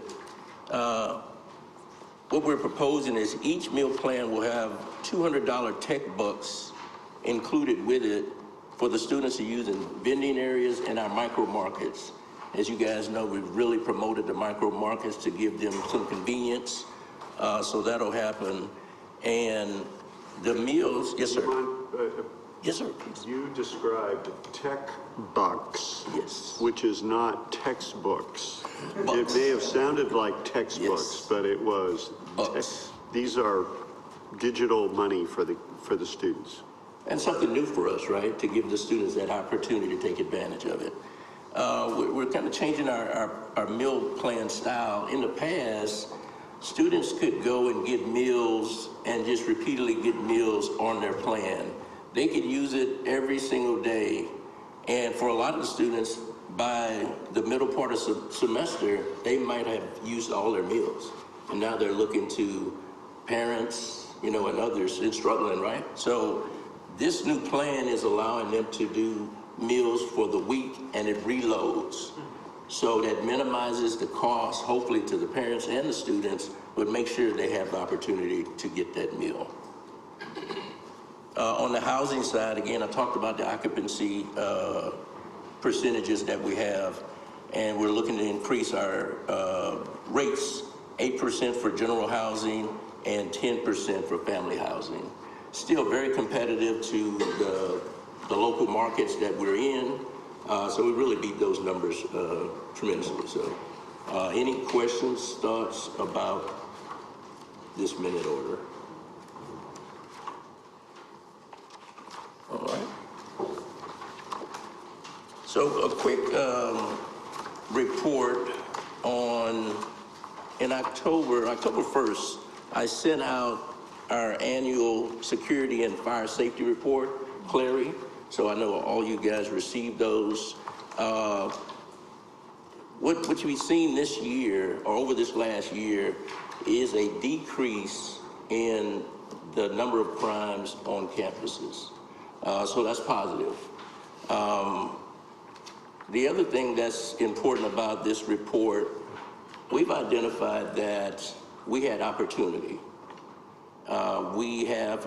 What we're proposing is each meal plan will have $200 tech bucks included with it for the students to use in vending areas and our micro markets. As you guys know, we've really promoted the micro markets to give them some convenience. So that'll happen. And the meals, yes, sir. Yes, sir. Please. You described tech bucks, yes, which is not textbooks. Bucks. It may have sounded like textbooks, Yes. but it was. Bucks. These are digital money for the students. And something new for us, right? To give the students that opportunity to take advantage of it. We're kind of changing our meal plan style. In the past, students could go and get meals and just repeatedly get meals on their plan. They could use it every single day. And for a lot of the students, by the middle part of semester, they might have used all their meals. And now they're looking to parents, and others and struggling, right? So This new plan is allowing them to do meals for the week, and it reloads. So that minimizes the cost, hopefully to the parents and the students, but make sure they have the opportunity to get that meal. On the housing side, again, I talked about the occupancy percentages that we have, and we're looking to increase our rates, 8% for general housing and 10% for family housing. Still very competitive to the local markets that we're in, so we really beat those numbers tremendously. So any questions, thoughts about this minute order? All right. So a quick report on, in October 1st, I sent out our annual security and fire safety report, Clary. So I know all you guys received those. What we've seen this year, or over this last year, is a decrease in the number of crimes on campuses. So that's positive. The other thing that's important about this report, we've identified that we had opportunity. We have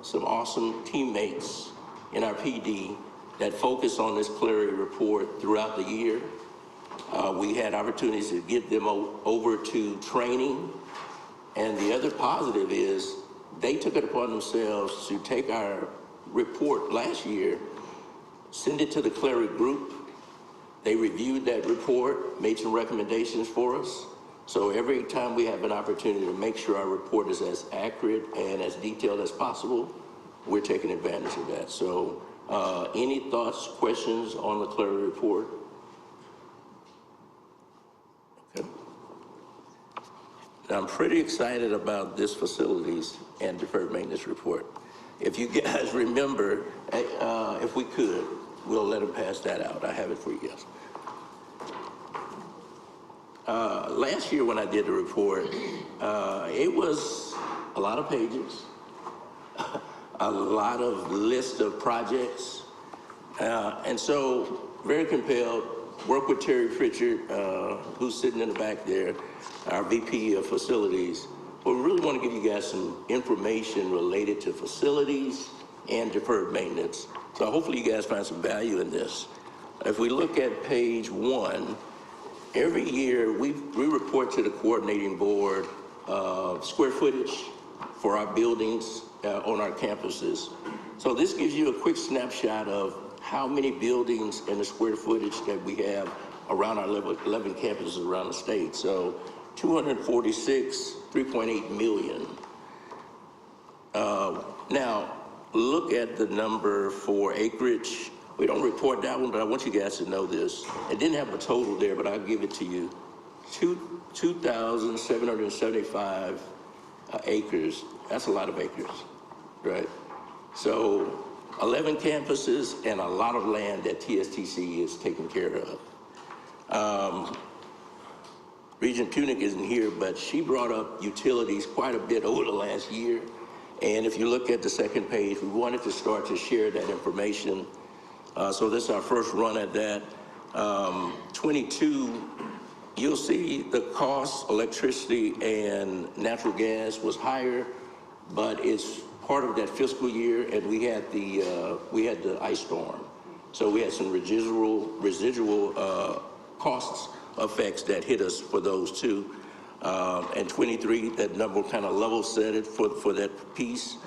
some awesome teammates in our PD that focus on this Clary report throughout the year. We had opportunities to get them over to training. And the other positive is they took it upon themselves to take our report last year, send it to the Clary group. They reviewed that report, made some recommendations for us. So every time we have an opportunity to make sure our report is as accurate and as detailed as possible, we're taking advantage of that. So any thoughts, questions on the Clary report? Okay. Now, I'm pretty excited about this facilities and deferred maintenance report. If you guys remember, if we could, we'll let them pass that out. I have it for you guys. Last year when I did the report, it was a lot of pages, a lot of list of projects, and so very compelled, work with Terry Pritchard, who's sitting in the back there, our VP of facilities. But we really want to give you guys some information related to facilities and deferred maintenance. So hopefully you guys find some value in this. If we look at page 1, every year we report to the coordinating board square footage for our buildings on our campuses. So this gives you a quick snapshot of how many buildings and the square footage that we have around our 11 campuses around the state. So 246, 3.8 million. Now, look at the number for acreage. We don't report that one, but I want you guys to know this. It didn't have a total there, but I'll give it to you. 2,775 acres. That's a lot of acres, right? So 11 campuses and a lot of land that TSTC is taking care of. Regent Punick isn't here, but she brought up utilities quite a bit over the last year. And if you look at the second page, we wanted to start to share that information. So this is our first run at that. 22, you'll see the cost, electricity and natural gas was higher, but it's part of that fiscal year, and we had the ice storm. So we had some residual costs effects that hit us for those two. And 23, that number kind of level set it for that piece.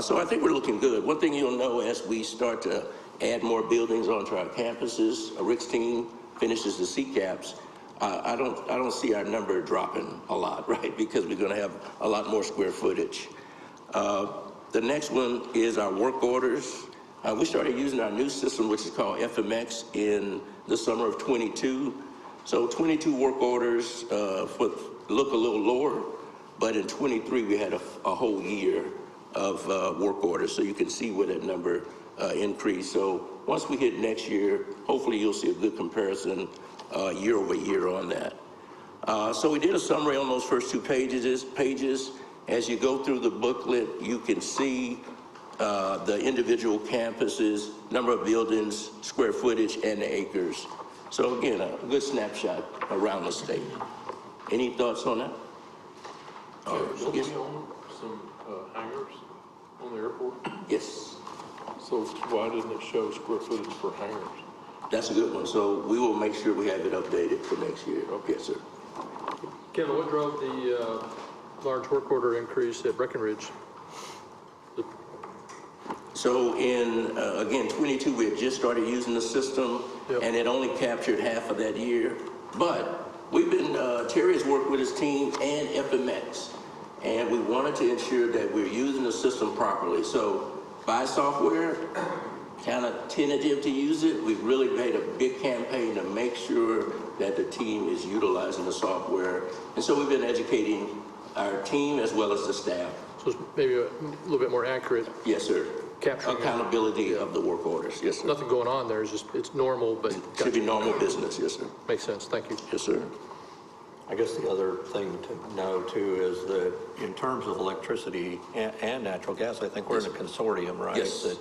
So I think we're looking good. One thing you'll know as we start to add more buildings onto our campuses, Rick's team finishes the CCAPs, I don't see our number dropping a lot, right? Because we're gonna have a lot more square footage. The next one is our work orders. We started using our new system, which is called FMX, in the summer of 22. So 22 work orders look a little lower, but in 23 we had a whole year of work orders. So you can see where that number increased. So once we hit next year, hopefully you'll see a good comparison year over year on that. So we did a summary on those first two pages. As you go through the booklet, you can see the individual campuses, number of buildings, square footage, and the acres. So again, a good snapshot around the state. Any thoughts on that? Don't we Yes. own some hangars on the airport? Yes, So why didn't it show square footage for hangars? that's a good one. So we will make sure we have it updated for next year. Yes, sir. Kevin, what drove the large work order increase at Breckenridge? So in, again, 22, we had just started using the system, Yep. and it only captured half of that year. But we've been, Terry has worked with his team and FMX, and we wanted to ensure that we're using the system properly. So buy software, kind of tentative to use it. We've really made a big campaign to make sure that the team is utilizing the software. And so we've been educating our team as well as the staff. So it's maybe a little bit more accurate. Yes, sir. Capturing accountability of the work orders. Yes, sir. Nothing going on there. It's just, it's normal, but Should be normal business. Yes, sir. makes sense. Thank you. Yes, sir. I guess the other thing to know too is that in terms of electricity and natural gas, I think we're in a consortium, right? Yes. That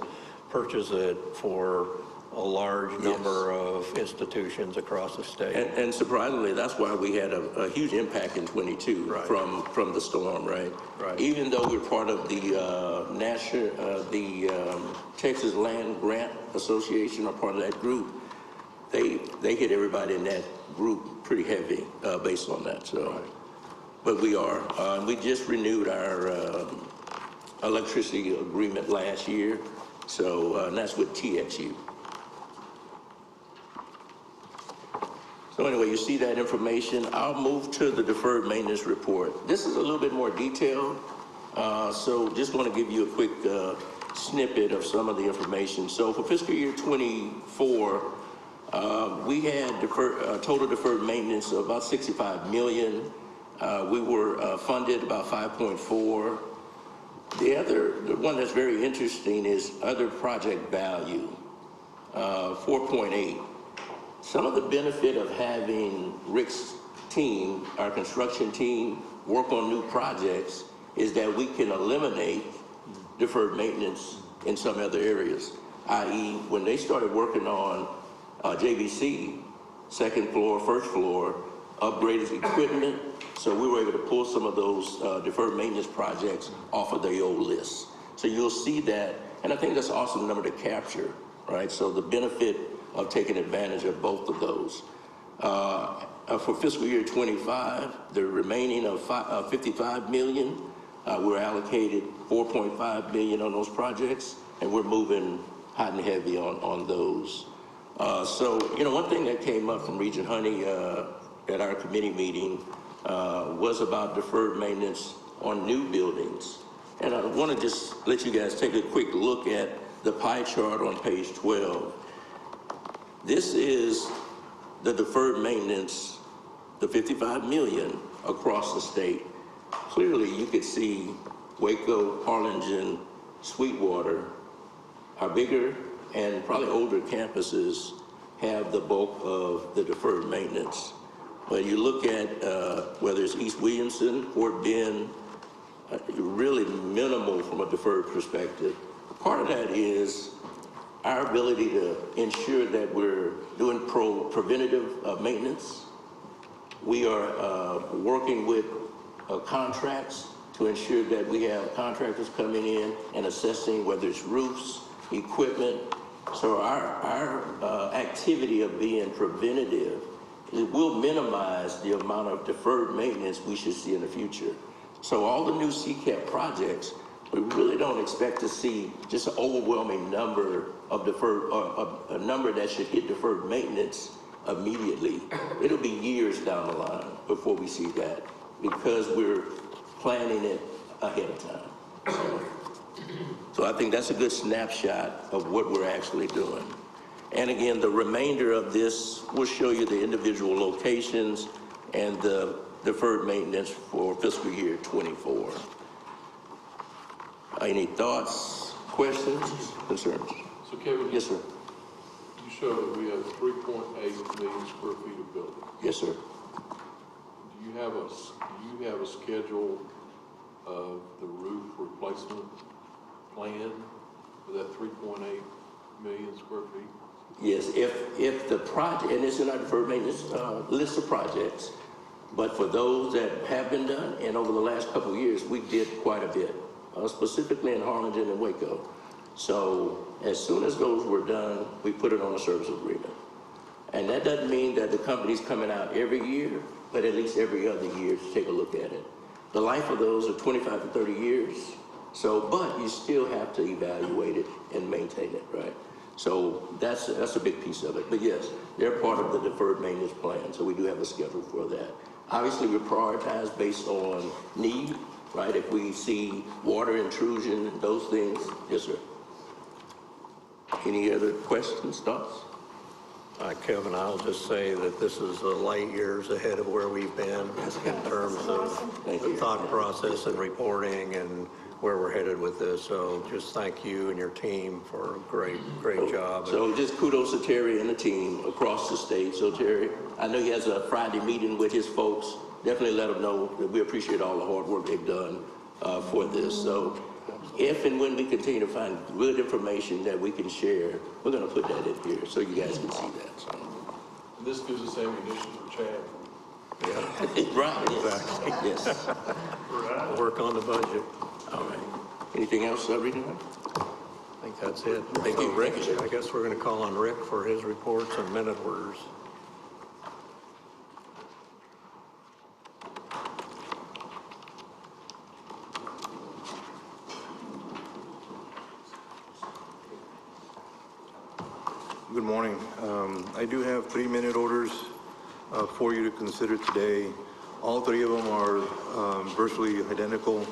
purchase it for a large number of institutions across the state. And surprisingly, that's why we had a huge impact in 22 Right. from the storm, right? Right. Even though we're part of the Texas Land Grant Association, or part of that group, they hit everybody in that group pretty heavy based on that. So, Right. but we are. We just renewed our electricity agreement last year, so and that's with TXU. So anyway, you see that information. I'll move to the deferred maintenance report. This is a little bit more detailed, so just want to give you a quick snippet of some of the information. So for fiscal year 24, we had total deferred maintenance of about 65 million. We were funded about 5.4. The one that's very interesting is other project value, 4.8. Some of the benefit of having Rick's team, our construction team, work on new projects is that we can eliminate deferred maintenance in some other areas, i.e. when they started working on JVC, second floor, first floor, upgraded equipment, so we were able to pull some of those deferred maintenance projects off of the old list. So you'll see that, and I think that's an awesome number to capture, right? So the benefit of taking advantage of both of those. For fiscal year 25, the remaining of 55 million, we're allocated 4.5 million on those projects, and we're moving hot and heavy on those. So, you know, one thing that came up from Regent Honey at our committee meeting was about deferred maintenance on new buildings. And I want to just let you guys take a quick look at the pie chart on page 12. This is the deferred maintenance, the 55 million across the state. Clearly, you could see Waco, Harlingen, Sweetwater, our bigger and probably older campuses have the bulk of the deferred maintenance. But you look at whether it's East Williamson, Fort Bend, really minimal from a deferred perspective. Part of that is our ability to ensure that we're doing preventative maintenance. We are working with contracts to ensure that we have contractors coming in and assessing whether it's roofs, equipment. So our activity of being preventative, it will minimize the amount of deferred maintenance we should see in the future. So all the new CCAP projects, we really don't expect to see just an overwhelming number of deferred, a number that should hit deferred maintenance immediately. It'll be years down the line before we see that because we're planning it ahead of time. So I think that's a good snapshot of what we're actually doing. And again, the remainder of this will show you the individual locations and the deferred maintenance for fiscal year 24. Any thoughts, questions, concerns? So Kevin, Yes, sir. you show that we have 3.8 million square feet of building. Yes, sir. Do you have a schedule of the roof replacement plan for that 3.8 million square feet? Yes, if the project, and it's in our deferred maintenance list of projects, but for those that have been done, and over the last couple of years, we did quite a bit, specifically in Harlingen and Waco. So as soon as those were done, we put it on a service agreement. And that doesn't mean that the company's coming out every year, but at least every other year to take a look at it. The life of those are 25 to 30 years. So, but you still have to evaluate it and maintain it, right? So that's a big piece of it. But yes, they're part of the deferred maintenance plan, so we do have a schedule for that. Obviously, we prioritize based on need, right? If we see water intrusion, those things, yes, sir. Any other questions, thoughts? Kevin, I'll just say that this is light years ahead of where we've been in terms of the thought process and reporting and where we're headed with this. So just thank you and your team for a great job. So just kudos to Terry and the team across the state. So Terry, I know he has a Friday meeting with his folks. Definitely let them know that we appreciate all the hard work they've done for this. So if and when we continue to find good information that we can share, we're going to put that in here so you guys can see that. So. And this gives us ammunition for Chad. Yeah. Right, yes. Exactly. Yes. Right. Work on the budget. All right. Anything else, Rita? I think that's it. Thank you. Rick, Thank you. I guess we're going to call on Rick for his reports and minute orders. Good morning. I do have 3-minute orders for you to consider today. All 3 of them are virtually identical.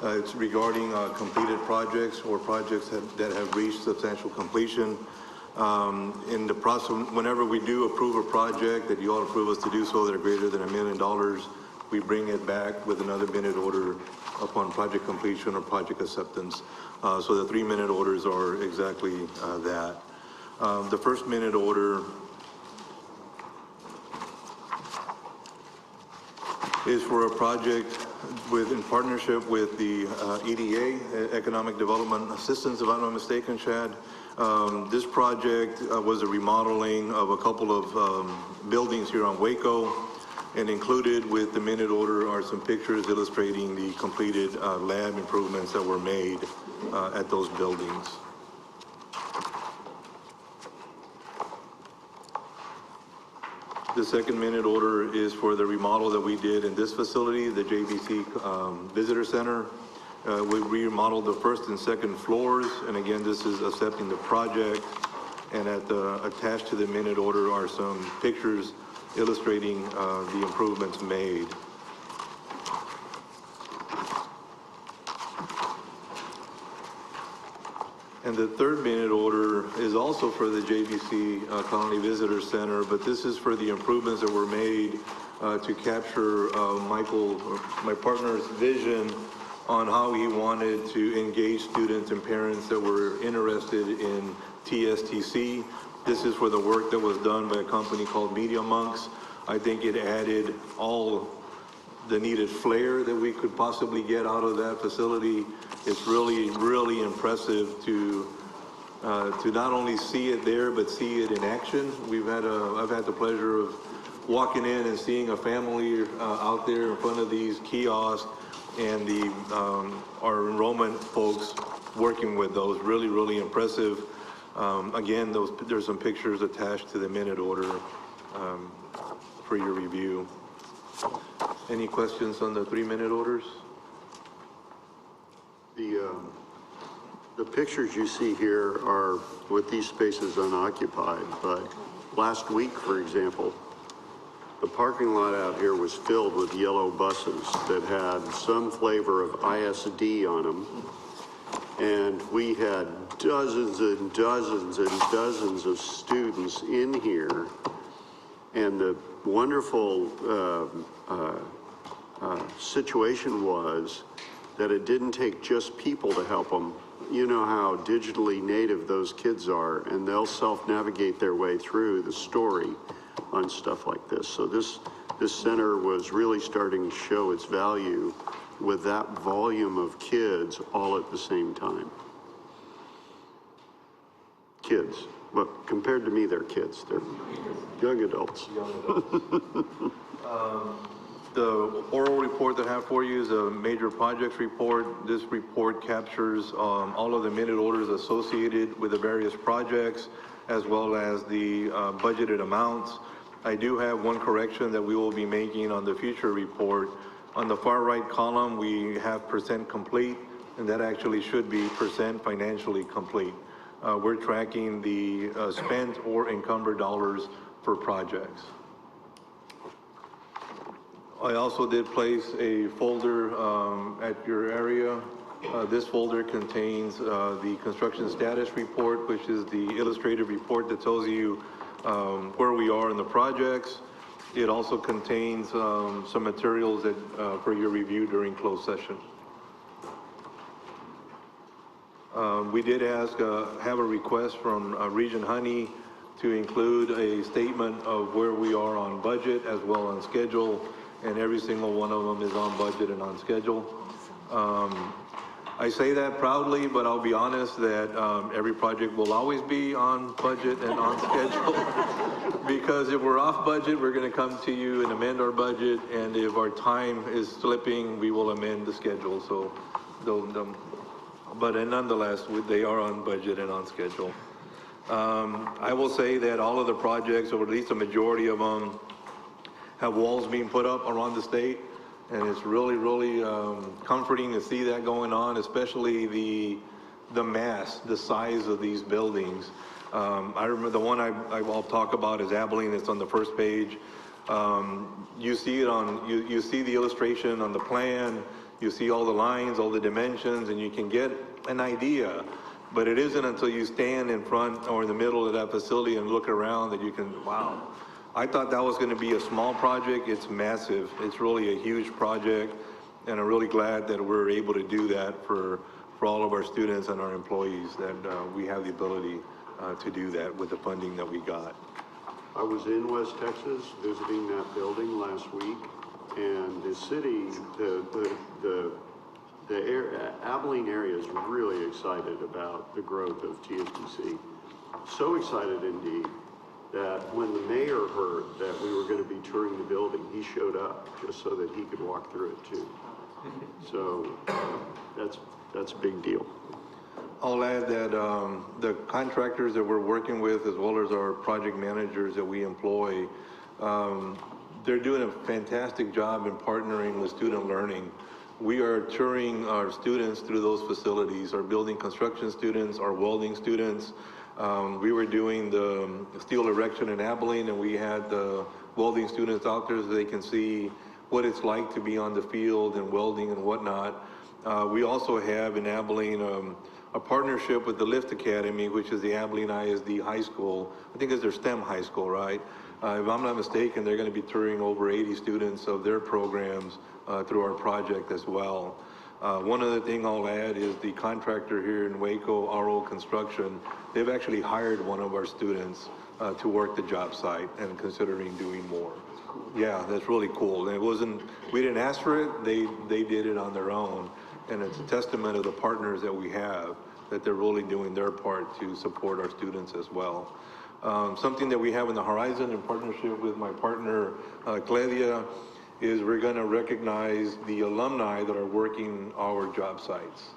It's regarding completed projects or projects that have reached substantial completion. In the process, whenever we do approve a project that you all approve us to do so that are greater than $1 million, we bring it back with another minute order upon project completion or project acceptance. So the 3-minute orders are exactly that. The first minute order is for a project in partnership with the EDA, Economic Development Assistance, if I'm not mistaken, Chad. This project was a remodeling of a couple of buildings here on Waco, and included with the minute order are some pictures illustrating the completed lab improvements that were made at those buildings. The second minute order is for the remodel that we did in this facility, the JBC Visitor Center. We remodeled the first and second floors, and again, this is accepting the project. And attached to the minute order are some pictures illustrating the improvements made. And the third minute order is also for the JBC Colony Visitor Center, but this is for the improvements that were made to capture Michael, my partner's vision on how he wanted to engage students and parents that were interested in TSTC. This is for the work that was done by a company called Media Monks. I think it added all the needed flair that we could possibly get out of that facility. It's really, really impressive to not only see it there, but see it in action. I've had the pleasure of walking in and seeing a family out there in front of these kiosks, and our enrollment folks working with those. Really, really impressive. Again, there's some pictures attached to the minute order for your review. Any questions on the 3-minute orders? The pictures you see here are with these spaces unoccupied, but last week, for example, the parking lot out here was filled with yellow buses that had some flavor of ISD on them. And we had dozens and dozens and dozens of students in here. And the wonderful situation was that it didn't take just people to help them. You know how digitally native those kids are, and they'll self-navigate their way through the story on stuff like this. So this center was really starting to show its value with that volume of kids all at the same time. kids. But compared to me, they're kids. They're young adults. The oral report that I have for you is a major projects report. This report captures all of the minute orders associated with the various projects, as well as the budgeted amounts. I do have one correction that we will be making on the future report. On the far right column, we have percent complete, and that actually should be percent financially complete. We're tracking the spent or encumbered dollars for projects. I also did place a folder at your area. This folder contains the construction status report, which is the illustrated report that tells you where we are in the projects. It also contains some materials that for your review during closed session. We did have a request from Regent Honey to include a statement of where we are on budget as well on schedule, and every single one of them is on budget and on schedule. I say that proudly, but I'll be honest that every project will always be on budget and on schedule. Because if we're off budget, we're going to come to you and amend our budget, and if our time is slipping, we will amend the schedule. So, but nonetheless, they are on budget and on schedule. I will say that all of the projects, or at least a majority of them, have walls being put up around the state, and it's really, really comforting to see that going on, especially the mass, the size of these buildings. I remember the one I'll talk about is Abilene. It's on the first page. You see it on, you see the illustration on the plan, you see all the lines, all the dimensions, and you can get an idea. But it isn't until you stand in front or in the middle of that facility and look around that you can, wow. I thought that was going to be a small project. It's massive. It's really a huge project, and I'm really glad that we're able to do that for all of our students and our employees, that we have the ability to do that with the funding that we got. I was in West Texas visiting that building last week, and the city, Abilene area is really excited about the growth of TSTC. So excited indeed that when the mayor heard that we were going to be touring the building, he showed up just so that he could walk through it too. So that's a big deal. I'll add that the contractors that we're working with, as well as our project managers that we employ, they're doing a fantastic job in partnering with student learning. We are touring our students through those facilities, our building construction students, our welding students. We were doing the steel erection in Abilene, and we had the welding students out there so they can see what it's like to be on the field and welding and whatnot. We also have in Abilene a partnership with the Lift Academy, which is the Abilene ISD high school. I think it's their STEM high school, right? If I'm not mistaken, they're going to be touring over 80 students of their programs through our project as well. One other thing I'll add is the contractor here in Waco, RO Construction, they've actually hired one of our students to work the job site and considering doing more. Yeah, that's really cool. And it wasn't, we didn't ask for it, they did it on their own. And it's a testament of the partners that we have, that they're really doing their part to support our students as well. Something that we have in the horizon in partnership with my partner, Cledia, is we're going to recognize the alumni that are working our job sites.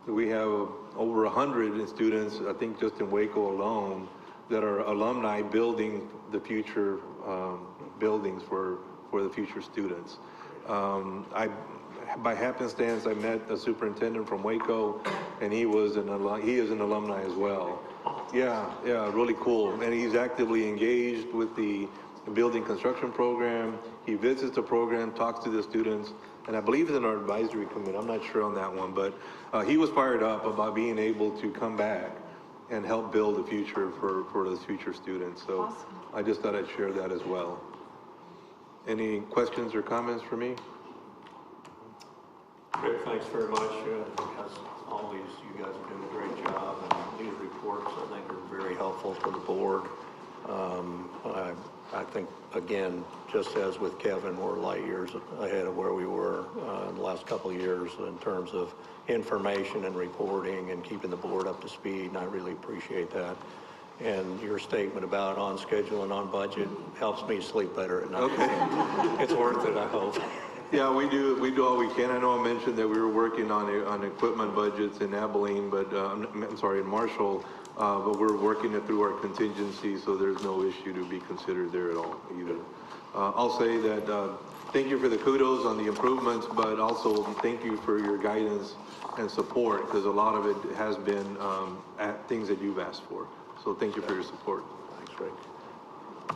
We have over 100 students, I think just in Waco alone, that are alumni building the future buildings for the future students. By happenstance, I met a superintendent from Waco, and he is an alumni as well. Yeah, really cool. And he's actively engaged with the building construction program. He visits the program, talks to the students, and I believe he's in our advisory committee. I'm not sure on that one, but he was fired up about being able to come back and help build the future for those future students. So awesome. I just thought I'd share that as well. Any questions or comments for me? Rick, thanks very much. As always, you guys are doing a great job, and these reports, I think, are very helpful to the board. I think, again, just as with Kevin, we're light years ahead of where we were in the last couple of years in terms of information and reporting and keeping the board up to speed, and I really appreciate that. And your statement about on schedule and on budget helps me sleep better at night. Okay. It's worth it, I hope. Yeah, we do all we can. I know I mentioned that we were working on equipment budgets in Abilene, but I'm sorry, in Marshall, but we're working it through our contingency, so there's no issue to be considered there at all either. I'll say that thank you for the kudos on the improvements, but also thank you for your guidance and support, because a lot of it has been at things that you've asked for. So thank you for your support. Thanks, Rick.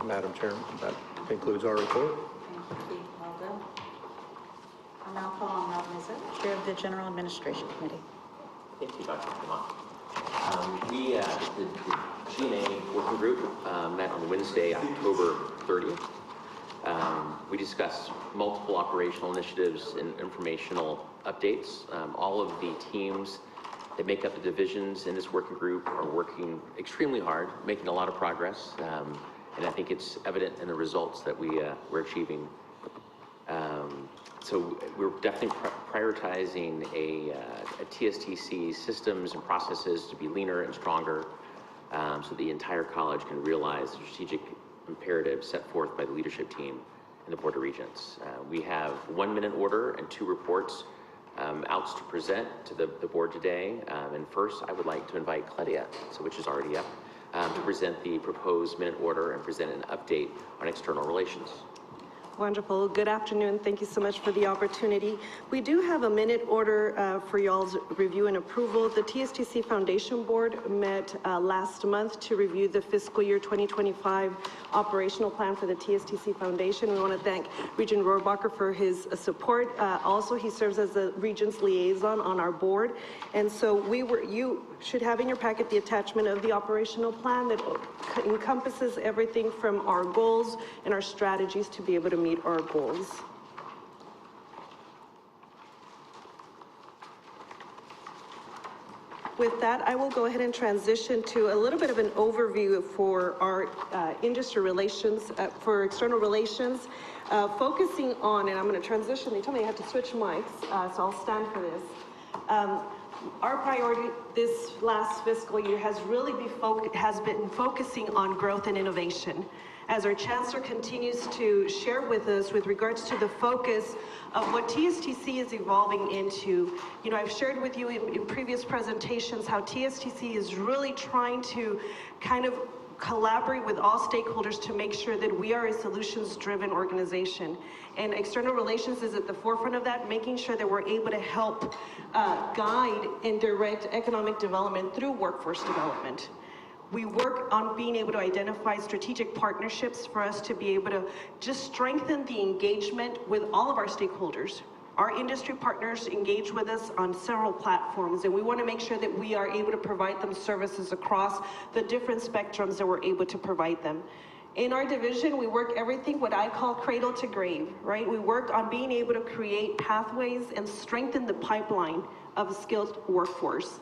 Madam Chairman, that concludes our report. Thank you, Aldo. I'll now call on Rob Mizza, Chair of the General Administration Committee. Thank you, Dr. Kumar. The G&A working group met on Wednesday, October 30th. We discussed multiple operational initiatives and informational updates. All of the teams that make up the divisions in this working group are working extremely hard, making a lot of progress, and I think it's evident in the results that we're achieving. So we're definitely prioritizing a TSTC systems and processes to be leaner and stronger, so the entire college can realize the strategic imperatives set forth by the leadership team and the Board of Regents. We have 1 minute order and 2 reports outs to present to the board today. And first, I would like to invite Claudia, which is already up, to present the proposed minute order and present an update on external relations. Wonderful. Good afternoon. Thank you so much for the opportunity. We do have a minute order for y'all's review and approval. The TSTC Foundation Board met last month to review the fiscal year 2025 operational plan for the TSTC Foundation. We want to thank Regent Rohrbacher for his support. Also, he serves as the Regents liaison on our board. And so you should have in your packet the attachment of the operational plan that encompasses everything from our goals and our strategies to be able to meet our goals. With that, I will go ahead and transition to a little bit of an overview for our industry relations, for external relations, focusing on, and I'm going to transition, they told me I have to switch mics, so I'll stand for this. Our priority this last fiscal year has really been focusing on growth and innovation. As our Chancellor continues to share with us with regards to the focus of what TSTC is evolving into. You know, I've shared with you in previous presentations how TSTC is really trying to kind of collaborate with all stakeholders to make sure that we are a solutions-driven organization. And external relations is at the forefront of that, making sure that we're able to help guide and direct economic development through workforce development. We work on being able to identify strategic partnerships for us to be able to just strengthen the engagement with all of our stakeholders. Our industry partners engage with us on several platforms, and we want to make sure that we are able to provide them services across the different spectrums that we're able to provide them. In our division, we work everything what I call cradle to grave, right? We work on being able to create pathways and strengthen the pipeline of a skilled workforce.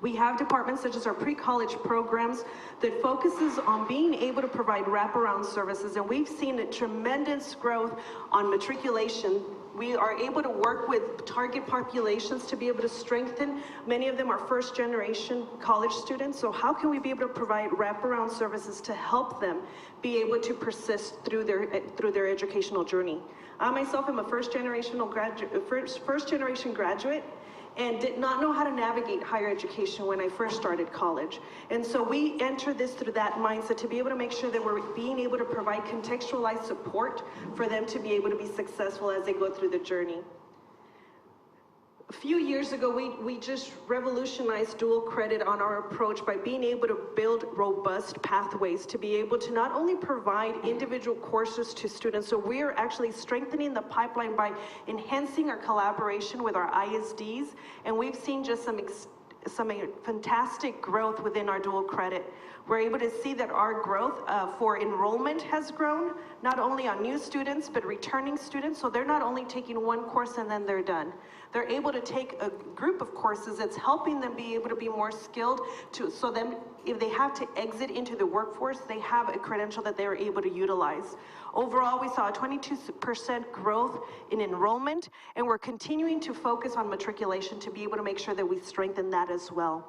We have departments such as our pre-college programs that focuses on being able to provide wraparound services, and we've seen a tremendous growth on matriculation. We are able to work with target populations to be able to strengthen. Many of them are first-generation college students, so how can we be able to provide wraparound services to help them be able to persist through their educational journey? I myself am a first-generation graduate, and did not know how to navigate higher education when I first started college. And so we enter this through that mindset to be able to make sure that we're being able to provide contextualized support for them to be able to be successful as they go through the journey. A few years ago, we just revolutionized dual credit on our approach by being able to build robust pathways to be able to not only provide individual courses to students, so we are actually strengthening the pipeline by enhancing our collaboration with our ISDs, and we've seen just some fantastic growth within our dual credit. We're able to see that our growth for enrollment has grown, not only on new students, but returning students. So they're not only taking one course and then they're done. They're able to take a group of courses that's helping them be able to be more skilled so them if they have to exit into the workforce, they have a credential that they are able to utilize. Overall, we saw a 22% growth in enrollment, and we're continuing to focus on matriculation to be able to make sure that we strengthen that as well.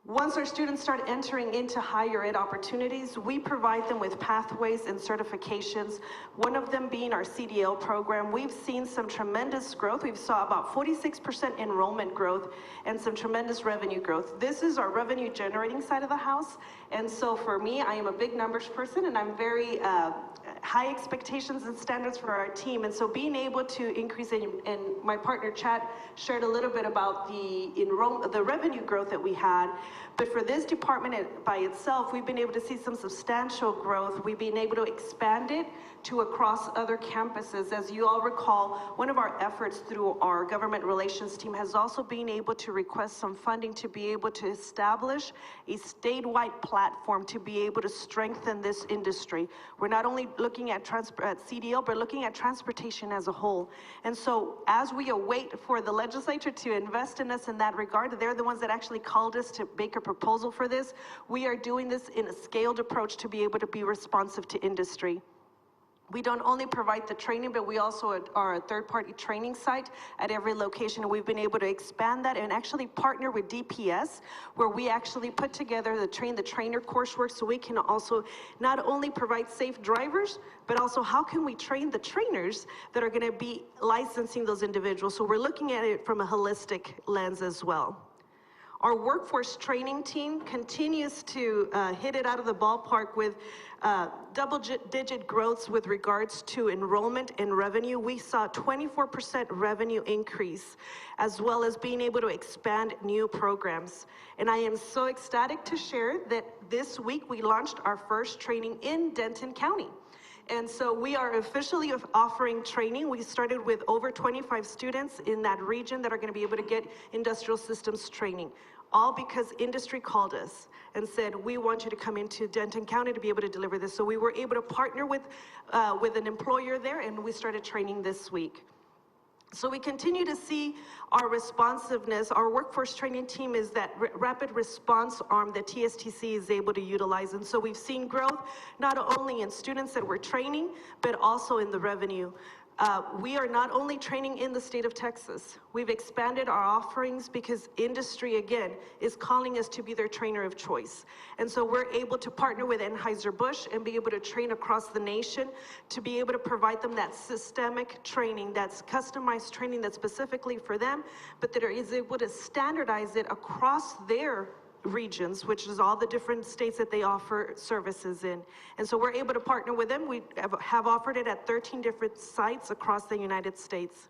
Once our students start entering into higher ed opportunities, we provide them with pathways and certifications, one of them being our CDL program. We've seen some tremendous growth. We've saw about 46% enrollment growth and some tremendous revenue growth. This is our revenue generating side of the house. And so for me, I am a big numbers person, and I'm very high expectations and standards for our team. And so being able to increase it, and my partner Chad shared a little bit about the revenue growth that we had. But for this department by itself, we've been able to see some substantial growth. We've been able to expand it to across other campuses. As you all recall, one of our efforts through our government relations team has also been able to request some funding to be able to establish a statewide platform to be able to strengthen this industry. We're not only looking at CDL, but looking at transportation as a whole. And so as we await for the legislature to invest in us in that regard, they're the ones that actually called us to make a proposal for this. We are doing this in a scaled approach to be able to be responsive to industry. We don't only provide the training, but we also are a third-party training site at every location. We've been able to expand that and actually partner with DPS, where we actually put together the trainer coursework, so we can also not only provide safe drivers, but also how can we train the trainers that are going to be licensing those individuals. So we're looking at it from a holistic lens as well. Our workforce training team continues to hit it out of the ballpark with double-digit growths with regards to enrollment and revenue. We saw 24% revenue increase, as well as being able to expand new programs. And I am so ecstatic to share that this week we launched our first training in Denton County. And so we are officially offering training. We started with over 25 students in that region that are going to be able to get industrial systems training, all because industry called us and said, we want you to come into Denton County to be able to deliver this. So we were able to partner with an employer there, and we started training this week. So we continue to see our responsiveness. Our workforce training team is that rapid response arm that TSTC is able to utilize. And so we've seen growth not only in students that we're training, but also in the revenue. We are not only training in the state of Texas. We've expanded our offerings because industry, again, is calling us to be their trainer of choice. And so we're able to partner with Anheuser-Busch and be able to train across the nation, to be able to provide them that systemic training, that's customized training that's specifically for them, but that is able to standardize it across their regions, which is all the different states that they offer services in. And so we're able to partner with them. We have offered it at 13 different sites across the United States.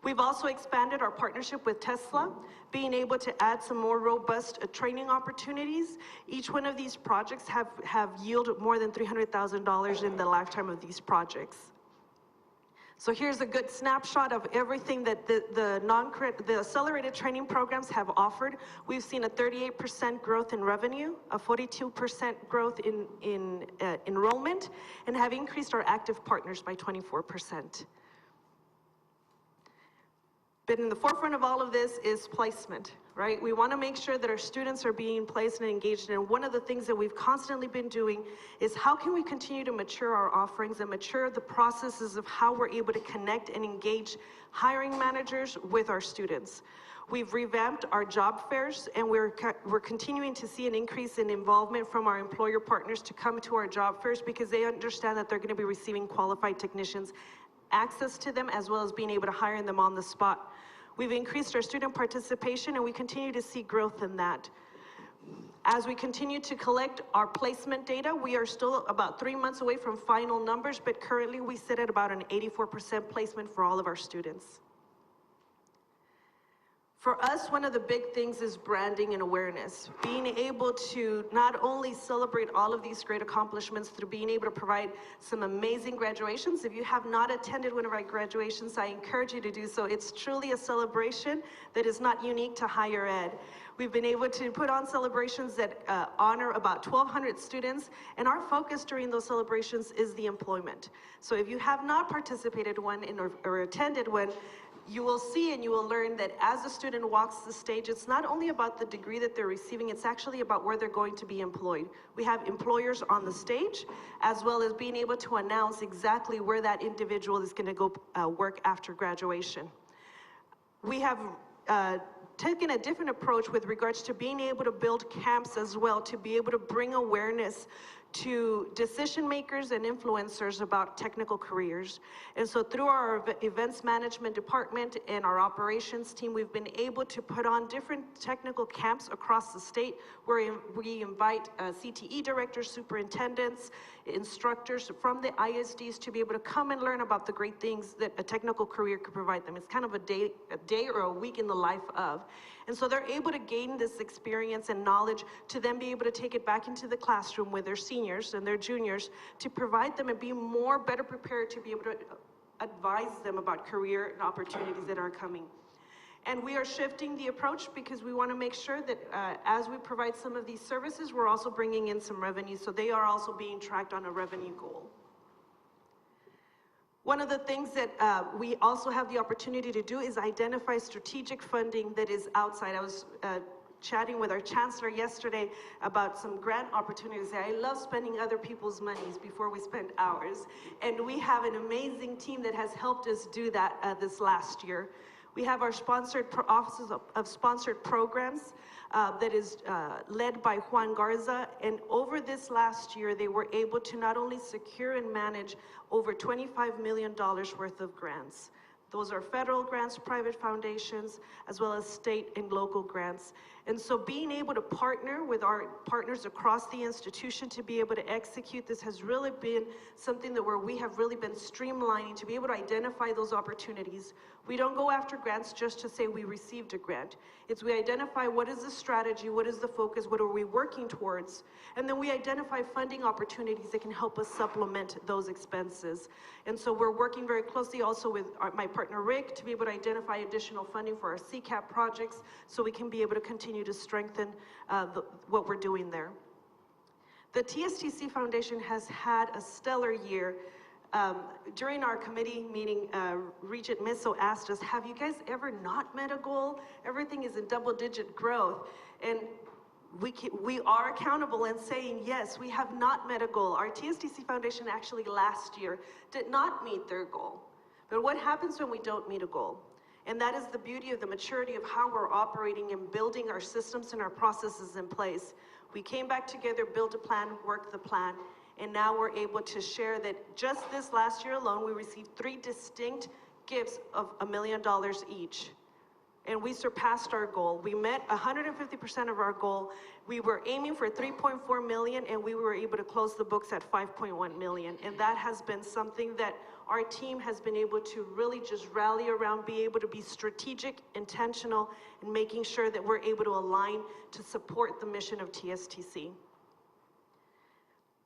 We've also expanded our partnership with Tesla, being able to add some more robust training opportunities. Each one of these projects have yielded more than $300,000 in the lifetime of these projects. So here's a good snapshot of everything that the accelerated training programs have offered. We've seen a 38% growth in revenue, a 42% growth in enrollment, and have increased our active partners by 24%. But in the forefront of all of this is placement, right? We want to make sure that our students are being placed and engaged. And one of the things that we've constantly been doing is how can we continue to mature our offerings and mature the processes of how we're able to connect and engage hiring managers with our students. We've revamped our job fairs, and we're continuing to see an increase in involvement from our employer partners to come to our job fairs because they understand that they're going to be receiving qualified technicians, access to them, as well as being able to hire them on the spot. We've increased our student participation, and we continue to see growth in that. As we continue to collect our placement data, we are still about 3 months away from final numbers, but currently we sit at about an 84% placement for all of our students. For us, one of the big things is branding and awareness. Being able to not only celebrate all of these great accomplishments through being able to provide some amazing graduations. If you have not attended one of our graduations, I encourage you to do so. It's truly a celebration that is not unique to higher ed. We've been able to put on celebrations that honor about 1,200 students, and our focus during those celebrations is the employment. So if you have not participated in one or attended one, you will see and you will learn that as a student walks the stage, it's not only about the degree that they're receiving, it's actually about where they're going to be employed. We have employers on the stage, as well as being able to announce exactly where that individual is going to go work after graduation. We have taken a different approach with regards to being able to build camps as well, to be able to bring awareness to decision makers and influencers about technical careers. And so through our events management department and our operations team, we've been able to put on different technical camps across the state where we invite CTE directors, superintendents, instructors from the ISDs to be able to come and learn about the great things that a technical career could provide them. It's kind of a day or a week in the life of. And so they're able to gain this experience and knowledge to then be able to take it back into the classroom with their seniors and their juniors to provide them and be better prepared to be able to advise them about career and opportunities that are coming. And we are shifting the approach because we want to make sure that as we provide some of these services, we're also bringing in some revenue, so they are also being tracked on a revenue goal. One of the things that we also have the opportunity to do is identify strategic funding that is outside. I was chatting with our chancellor yesterday about some grant opportunities. I love spending other people's monies before we spend ours. And we have an amazing team that has helped us do that this last year. We have our sponsored offices of sponsored programs that is led by Juan Garza. And over this last year, they were able to not only secure and manage over $25 million worth of grants. Those are federal grants, private foundations, as well as state and local grants. And so being able to partner with our partners across the institution to be able to execute this has really been something that where we have really been streamlining to be able to identify those opportunities. We don't go after grants just to say we received a grant. It's we identify what is the strategy, what is the focus, what are we working towards, and then we identify funding opportunities that can help us supplement those expenses. And so we're working very closely also with my partner Rick to be able to identify additional funding for our CCAP projects so we can be able to continue to strengthen what we're doing there. The TSTC Foundation has had a stellar year. During our committee meeting, Regent Misso asked us, have you guys ever not met a goal? Everything is in double-digit growth. And we are accountable and saying, yes, we have not met a goal. Our TSTC Foundation actually last year did not meet their goal. But what happens when we don't meet a goal? And that is the beauty of the maturity of how we're operating and building our systems and our processes in place. We came back together, built a plan, worked the plan, and now we're able to share that just this last year alone, we received 3 distinct gifts of $1 million each. And we surpassed our goal. We met 150% of our goal. We were aiming for 3.4 million, and we were able to close the books at 5.1 million. And that has been something that our team has been able to really just rally around, be able to be strategic, intentional, and making sure that we're able to align to support the mission of TSTC.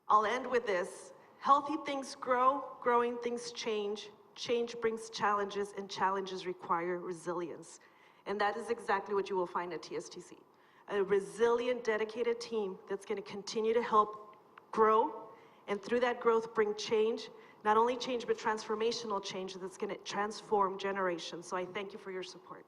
I'll end with this. Healthy things grow, growing things change. Change brings challenges, and challenges require resilience. And that is exactly what you will find at TSTC. A resilient, dedicated team that's going to continue to help grow, and through that growth bring change. Not only change, but transformational change that's going to transform generations. So I thank you for your support.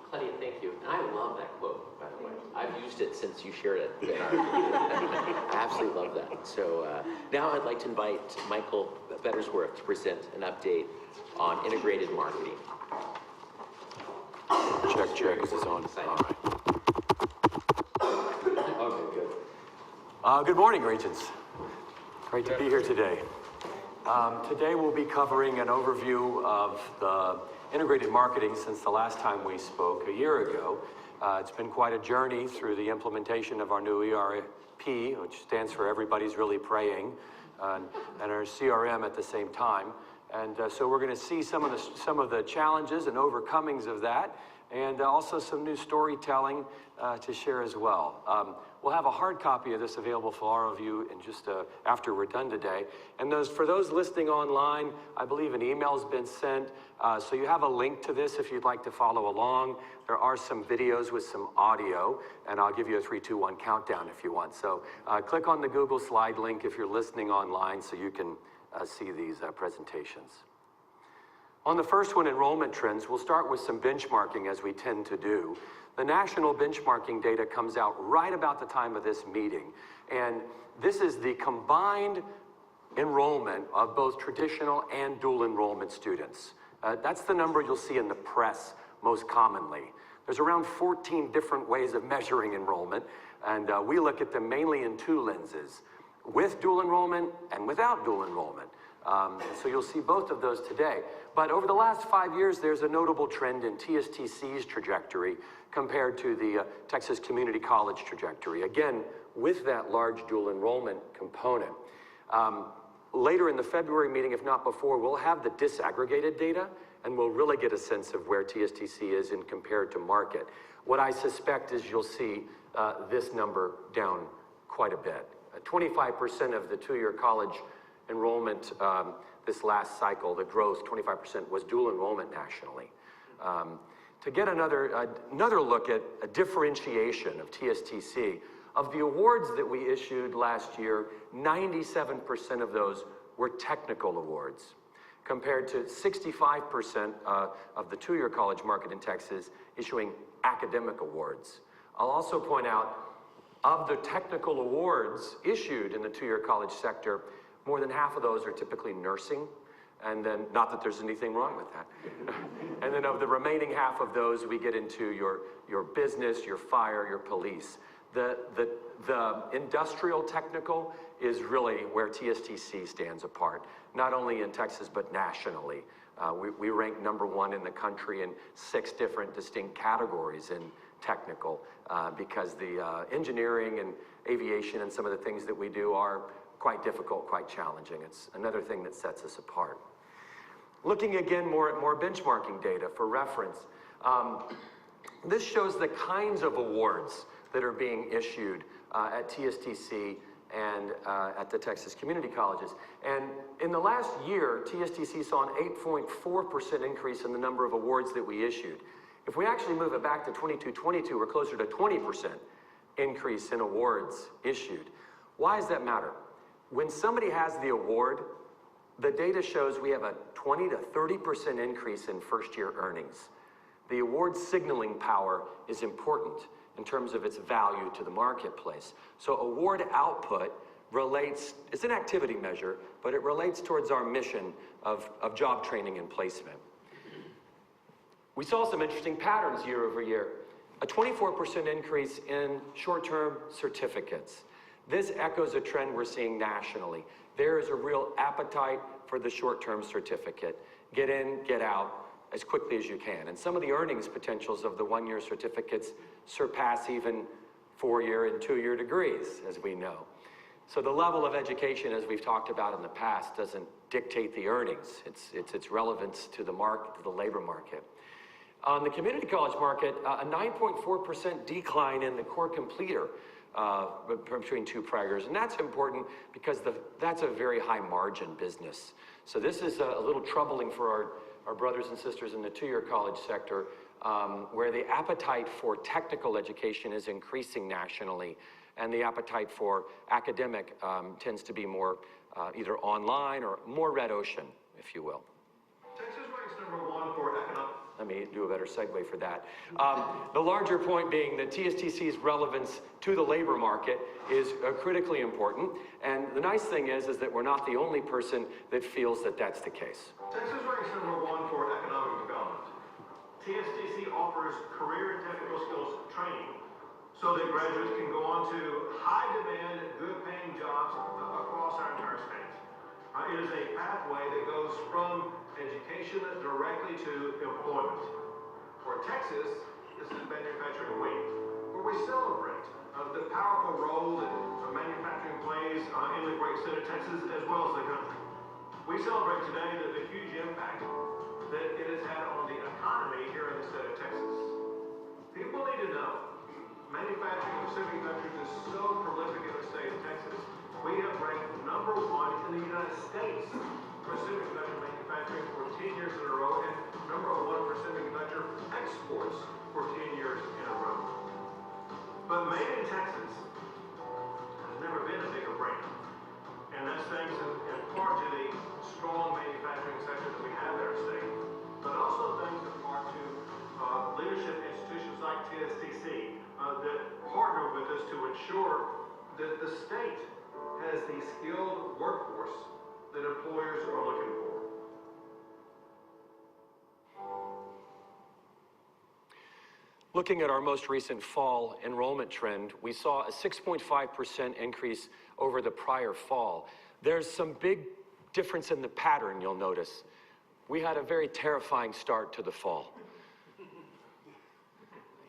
Claudia, thank you. And I love that quote, by the way. I've used it since you shared it in our I absolutely love that. So now I'd like to invite Michael Bettersworth to present an update on integrated marketing. Check, is this on? All right. Okay, good. Good morning, Regents. Great to be here today. Today we'll be covering an overview of the integrated marketing since the last time we spoke a year ago. It's been quite a journey through the implementation of our new ERP, which stands for Everybody's Really Praying, and our CRM at the same time. And so we're going to see some of the challenges and overcomings of that, and also some new storytelling to share as well. We'll have a hard copy of this available for all of you in just after we're done today. And for those listening online, I believe an email's been sent, so you have a link to this if you'd like to follow along. There are some videos with some audio, and I'll give you a 3, 2, 1 countdown if you want. So click on the Google slide link if you're listening online so you can see these presentations. On the first one, enrollment trends, we'll start with some benchmarking as we tend to do. The national benchmarking data comes out right about the time of this meeting. And this is the combined enrollment of both traditional and dual enrollment students. That's the number you'll see in the press most commonly. There's around 14 different ways of measuring enrollment, and we look at them mainly in 2 lenses, with dual enrollment and without dual enrollment. So you'll see both of those today. But over the last 5 years, there's a notable trend in TSTC's trajectory compared to the Texas Community College trajectory, again, with that large dual enrollment component. Later in the February meeting, if not before, we'll have the disaggregated data, and we'll really get a sense of where TSTC is in compared to market. What I suspect is you'll see this number down quite a bit. 25% of the 2-year college enrollment this last cycle, the growth, 25% was dual enrollment nationally. To get another look at a differentiation of TSTC, of the awards that we issued last year, 97% of those were technical awards, compared to 65% of the 2-year college market in Texas issuing academic awards. I'll also point out, of the technical awards issued in the 2-year college sector, more than half of those are typically nursing, and then, not that there's anything wrong with that. And then of the remaining half of those, we get into your business, your fire, your police. The industrial technical is really where TSTC stands apart, not only in Texas, but nationally. We rank #1 in the country in 6 different distinct categories in technical, because the engineering and aviation and some of the things that we do are quite difficult, quite challenging. It's another thing that sets us apart. Looking again more at more benchmarking data for reference, this shows the kinds of awards that are being issued at TSTC and at the Texas community colleges. And in the last year, TSTC saw an 8.4% increase in the number of awards that we issued. If we actually move it back to 22-22, we're closer to 20% increase in awards issued. Why does that matter? When somebody has the award, the data shows we have a 20 to 30% increase in first-year earnings. The award signaling power is important in terms of its value to the marketplace. So award output relates, it's an activity measure, but it relates towards our mission of job training and placement. We saw some interesting patterns year over year. A 24% increase in short-term certificates. This echoes a trend we're seeing nationally. There is a real appetite for the short-term certificate. Get in, get out as quickly as you can. And some of the earnings potentials of the 1-year certificates surpass even 4-year and 2-year degrees, as we know. So the level of education, as we've talked about in the past, doesn't dictate the earnings. It's its relevance to the market, to the labor market. On the community college market, a 9.4% decline in the core completer between 2 prior years. And that's important because that's a very high margin business. So this is a little troubling for our brothers and sisters in the 2-year college sector, where the appetite for technical education is increasing nationally, and the appetite for academic tends to be more either online or more red ocean, if you will. Texas ranks #1 for economic. Let me do a better segue for that. The larger point being that TSTC's relevance to the labor market is critically important. And the nice thing is that we're not the only person that feels that that's the case. Texas ranks #1 for economic development. TSTC offers career and technical skills training so that graduates can go on to high-demand, good-paying jobs across our entire state. It is a pathway that goes from education directly to employment. For Texas, this is Manufacturing Week, where we celebrate the powerful role that manufacturing plays in the great state of Texas as well as the country. We celebrate today the huge impact that it has had on the economy here in the state of Texas. People need to know, manufacturing of semiconductors is so prolific in the state of Texas. We have ranked #1 in the United States for semiconductor manufacturing for 10 years in a row, and #1 for semiconductor exports for 10 years in a row. But made in Texas has never been a bigger brand. And that's thanks in part to the strong manufacturing sector that we have in our state, but also thanks in part to leadership institutions like TSTC that partner with us to ensure that the state has the skilled workforce that employers are looking for. Looking at our most recent fall enrollment trend, we saw a 6.5% increase over the prior fall. There's some big difference in the pattern, you'll notice. We had a very terrifying start to the fall.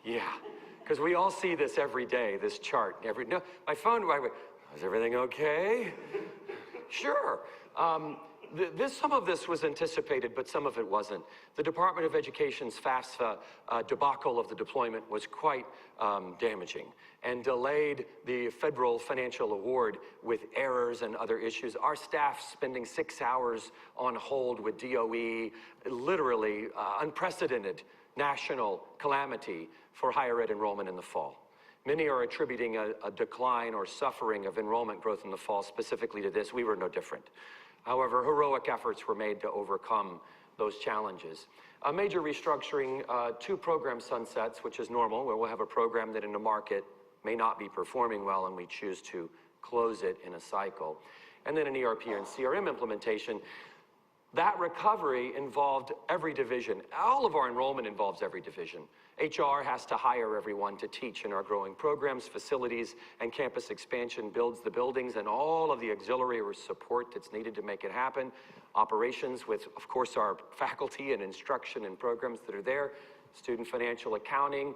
Yeah, because we all see this every day, this chart. No, my phone, is everything okay? Sure. Some of this was anticipated, but some of it wasn't. The Department of Education's FAFSA debacle of the deployment was quite damaging and delayed the federal financial award with errors and other issues. Our staff spending 6 hours on hold with DOE, literally unprecedented national calamity for higher ed enrollment in the fall. Many are attributing a decline or suffering of enrollment growth in the fall specifically to this. We were no different. However, heroic efforts were made to overcome those challenges. A major restructuring, 2 program sunsets, which is normal, where we'll have a program that in the market may not be performing well and we choose to close it in a cycle. And then an ERP and CRM implementation. That recovery involved every division. All of our enrollment involves every division. HR has to hire everyone to teach in our growing programs, facilities, and campus expansion builds the buildings and all of the auxiliary support that's needed to make it happen. Operations with, of course, our faculty and instruction and programs that are there. Student financial accounting,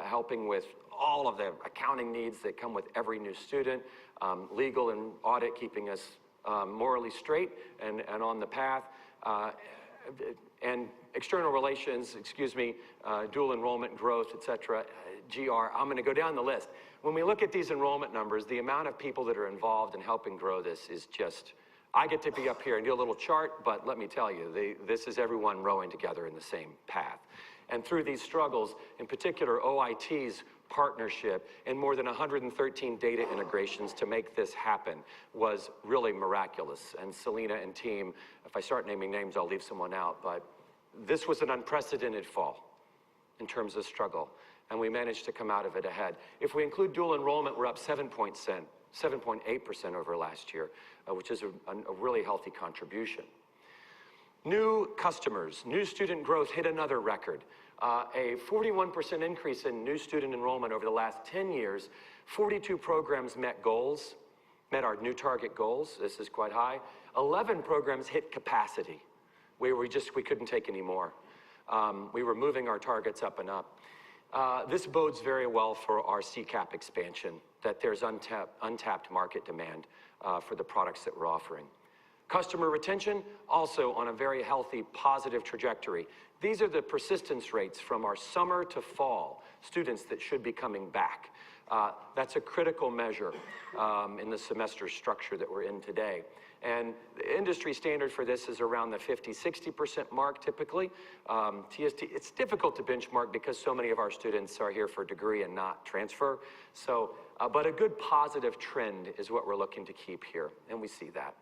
helping with all of the accounting needs that come with every new student. Legal and audit, keeping us morally straight and on the path. And external relations, dual enrollment growth, et cetera, GR. I'm going to go down the list. When we look at these enrollment numbers, the amount of people that are involved in helping grow this is just, I get to be up here and do a little chart, but let me tell you, this is everyone rowing together in the same path. And through these struggles, in particular OIT's partnership and more than 113 data integrations to make this happen was really miraculous. And Selena and team, if I start naming names, I'll leave someone out, but this was an unprecedented fall in terms of struggle, and we managed to come out of it ahead. If we include dual enrollment, we're up 7.8% over last year, which is a really healthy contribution. New customers, new student growth hit another record. A 41% increase in new student enrollment over the last 10 years. 42 programs met goals, met our new target goals. This is quite high. 11 programs hit capacity. We couldn't take any more. We were moving our targets up and up. This bodes very well for our CCAP expansion, that there's untapped market demand for the products that we're offering. Customer retention, also on a very healthy, positive trajectory. These are the persistence rates from our summer to fall, students that should be coming back. That's a critical measure in the semester structure that we're in today. And the industry standard for this is around the 50-60% mark typically. It's difficult to benchmark because so many of our students are here for degree and not transfer. So, but a good positive trend is what we're looking to keep here, and we see that.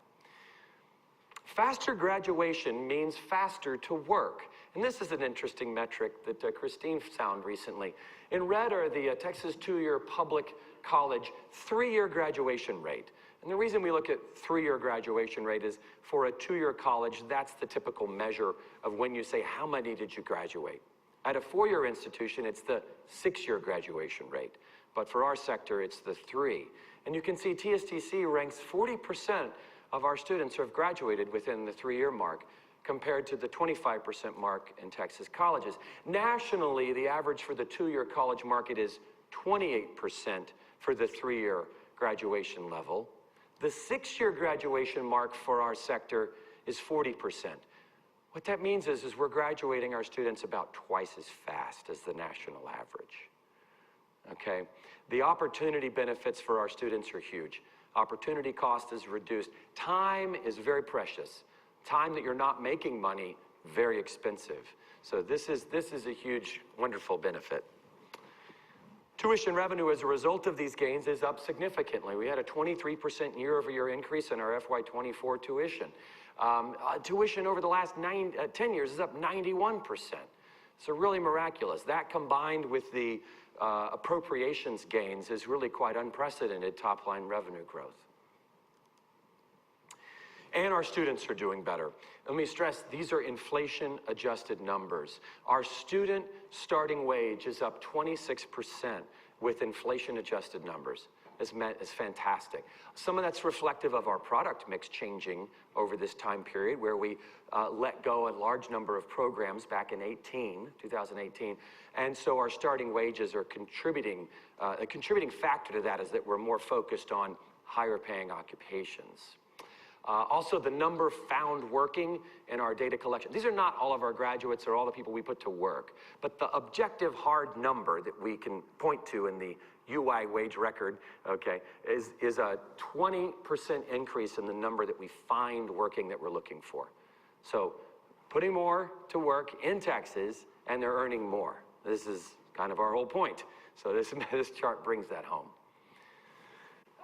Faster graduation means faster to work. And this is an interesting metric that Christine found recently. In red are the Texas two-year public college 3-year graduation rate. And the reason we look at 3-year graduation rate is for a 2-year college, that's the typical measure of when you say, how many did you graduate? At a 4-year institution, it's the 6-year graduation rate. But for our sector, it's the 3. And you can see TSTC ranks 40% of our students who have graduated within the 3-year mark, compared to the 25% mark in Texas colleges. Nationally, the average for the 2-year college market is 28% for the 3-year graduation level. The 6-year graduation mark for our sector is 40%. What that means is we're graduating our students about twice as fast as the national average. Okay? The opportunity benefits for our students are huge. Opportunity cost is reduced. Time is very precious. Time that you're not making money, very expensive. So this is a huge, wonderful benefit. Tuition revenue as a result of these gains is up significantly. We had a 23% year-over-year increase in our FY24 tuition. Tuition over the last 10 years is up 91%. So really miraculous. That combined with the appropriations gains is really quite unprecedented top-line revenue growth. And our students are doing better. Let me stress, these are inflation-adjusted numbers. Our student starting wage is up 26% with inflation-adjusted numbers. It's fantastic. Some of that's reflective of our product mix changing over this time period where we let go a large number of programs back in 2018. And so our starting wages are contributing. A contributing factor to that is that we're more focused on higher paying occupations. Also, the number found working in our data collection. These are not all of our graduates or all the people we put to work, but the objective hard number that we can point to in the UI wage record, okay, is a 20% increase in the number that we find working that we're looking for. So putting more to work in Texas and they're earning more. This is kind of our whole point. So this chart brings that home.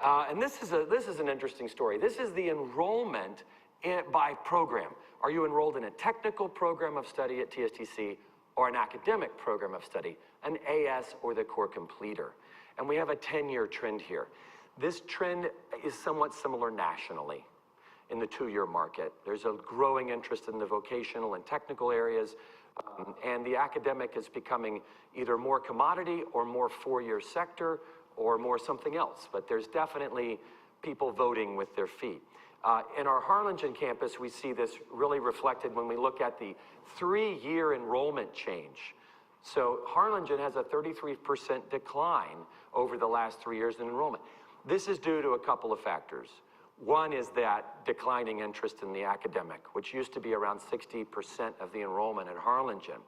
And this is an interesting story. This is the enrollment by program. Are you enrolled in a technical program of study at TSTC or an academic program of study, an AS or the core completer? And we have a 10-year trend here. This trend is somewhat similar nationally in the two-year market. There's a growing interest in the vocational and technical areas, and the academic is becoming either more commodity or more four-year sector or more something else, but there's definitely people voting with their feet. In our Harlingen campus, we see this really reflected when we look at the three-year enrollment change. So Harlingen has a 33% decline over the last 3 years in enrollment. This is due to a couple of factors. One is that declining interest in the academic, which used to be around 60% of the enrollment at Harlingen.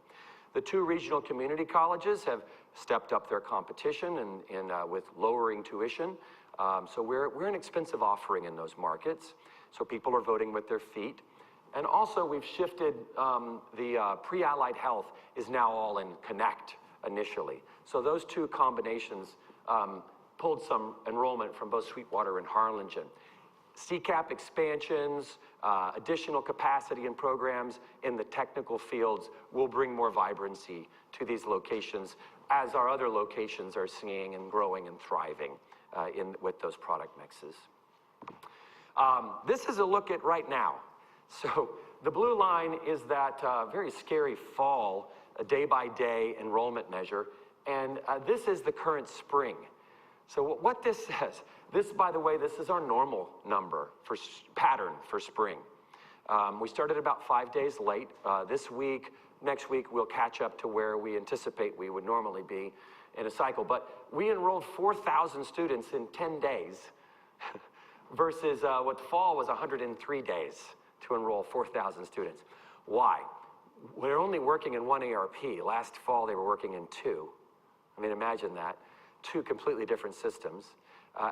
The two regional community colleges have stepped up their competition with lowering tuition. So we're an expensive offering in those markets. So people are voting with their feet. And also we've shifted, the pre-allied health is now all in Connect initially. So those two combinations pulled some enrollment from both Sweetwater and Harlingen. CCAP expansions, additional capacity and programs in the technical fields will bring more vibrancy to these locations as our other locations are seeing and growing and thriving with those product mixes. This is a look at right now. So the blue line is that very scary fall, day-by-day enrollment measure, and this is the current spring. So what this says, by the way, this is our normal number for pattern for spring. We started about 5 days late. This week, next week, we'll catch up to where we anticipate we would normally be in a cycle. But we enrolled 4,000 students in 10 days versus what fall was 103 days to enroll 4,000 students. Why? We're only working in one ARP. Last fall, they were working in two. I mean, imagine that. Two completely different systems.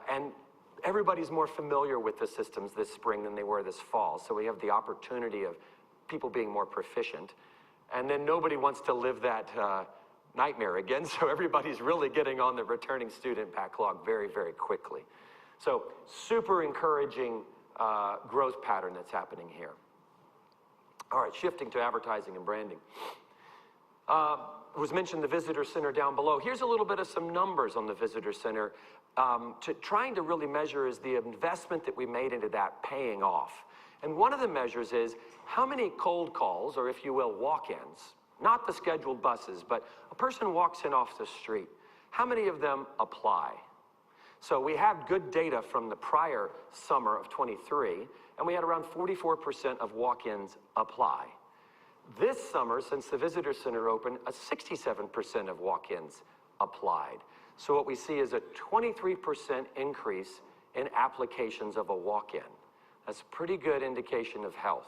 And everybody's more familiar with the systems this spring than they were this fall. So we have the opportunity of people being more proficient. And then nobody wants to live that nightmare again. So everybody's really getting on the returning student backlog very, very quickly. So super encouraging growth pattern that's happening here. All right, shifting to advertising and branding. Was mentioned the visitor center down below. Here's a little bit of some numbers on the visitor center. Trying to really measure is the investment that we made into that paying off. And one of the measures is how many cold calls, or if you will, walk-ins, not the scheduled buses, but a person walks in off the street. How many of them apply? So we have good data from the prior summer of 23, and we had around 44% of walk-ins apply. This summer, since the visitor center opened, 67% of walk-ins applied. So what we see is a 23% increase in applications of a walk-in. That's a pretty good indication of health,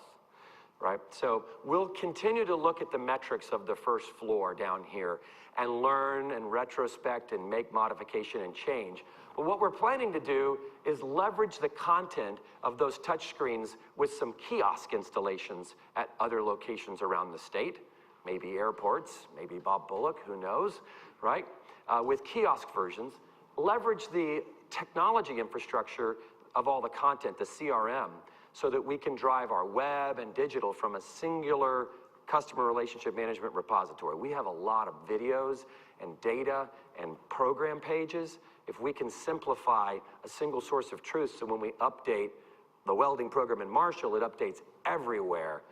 right? So we'll continue to look at the metrics of the first floor down here and learn and retrospect and make modification and change. But what we're planning to do is leverage the content of those touchscreens with some kiosk installations at other locations around the state, maybe airports, maybe Bob Bullock, who knows, right? With kiosk versions, leverage the technology infrastructure of all the content, the CRM, so that we can drive our web and digital from a singular customer relationship management repository. We have a lot of videos and data and program pages. If we can simplify a single source of truth, so when we update the welding program in Marshall, it updates everywhere.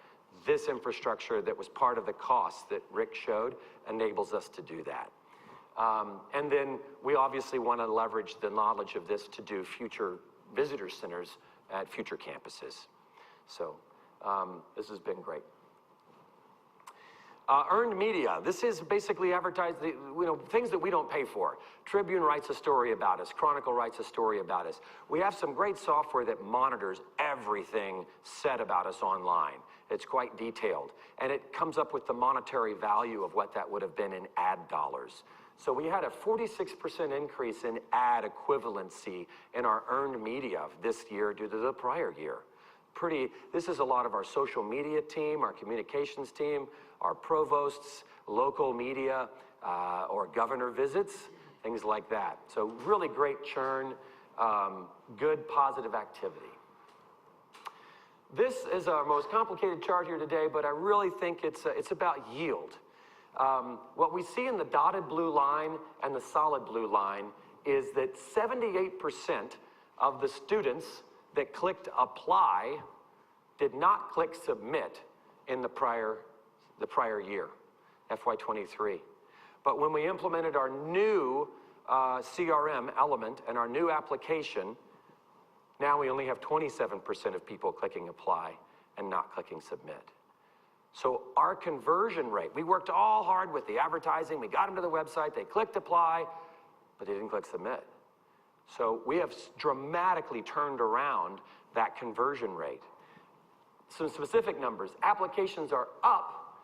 This infrastructure that was part of the cost that Rick showed enables us to do that. And then we obviously want to leverage the knowledge of this to do future visitor centers at future campuses. So this has been great. Earned media. This is basically advertised, things that we don't pay for. Tribune writes a story about us. Chronicle writes a story about us. We have some great software that monitors everything said about us online. It's quite detailed. And it comes up with the monetary value of what that would have been in ad dollars. So we had a 46% increase in ad equivalency in our earned media this year due to the prior year. This is a lot of our social media team, our communications team, our provosts, local media, or governor visits, things like that. So really great churn, good positive activity. This is our most complicated chart here today, but I really think it's about yield. What we see in the dotted blue line and the solid blue line is that 78% of the students that clicked apply did not click submit in the prior year, FY23. But when we implemented our new CRM element and our new application, now we only have 27% of people clicking apply and not clicking submit. So our conversion rate, we worked all hard with the advertising, we got them to the website, they clicked apply, but they didn't click submit. So we have dramatically turned around that conversion rate. Some specific numbers, applications are up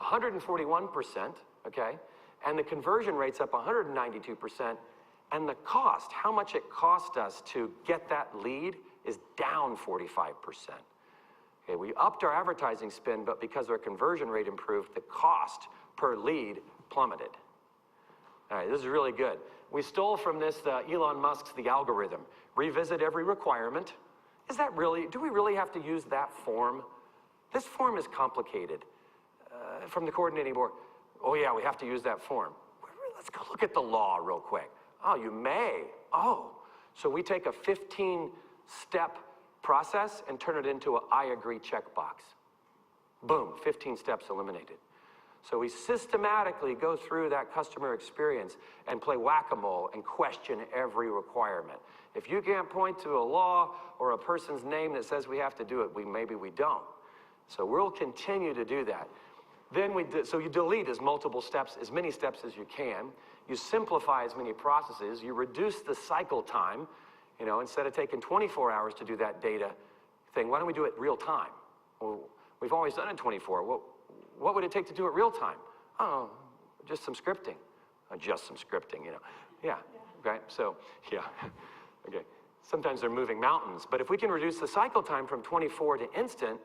141%, okay? And the conversion rate's up 192%, and the cost, how much it cost us to get that lead is down 45%. Okay, we upped our advertising spend, but because our conversion rate improved, the cost per lead plummeted. All right, this is really good. We stole from this Elon Musk's The Algorithm. Revisit every requirement. Is that really, do we really have to use that form? This form is complicated. From the coordinating board, oh yeah, we have to use that form. Let's go look at the law real quick. Oh, you may. Oh, so we take a 15-step process and turn it into a I agree checkbox. Boom, 15 steps eliminated. So we systematically go through that customer experience and play whack-a-mole and question every requirement. If you can't point to a law or a person's name that says we have to do it, maybe we don't. So we'll continue to do that. Then so you delete as many steps as you can. You simplify as many processes. You reduce the cycle time. Instead of taking 24 hours to do that data thing, why don't we do it real time? Well, we've always done it 24. What would it take to do it real time? Oh, just some scripting. Just some scripting, Yeah, okay, so, yeah, okay. Sometimes they're moving mountains, but if we can reduce the cycle time from 24 to instant,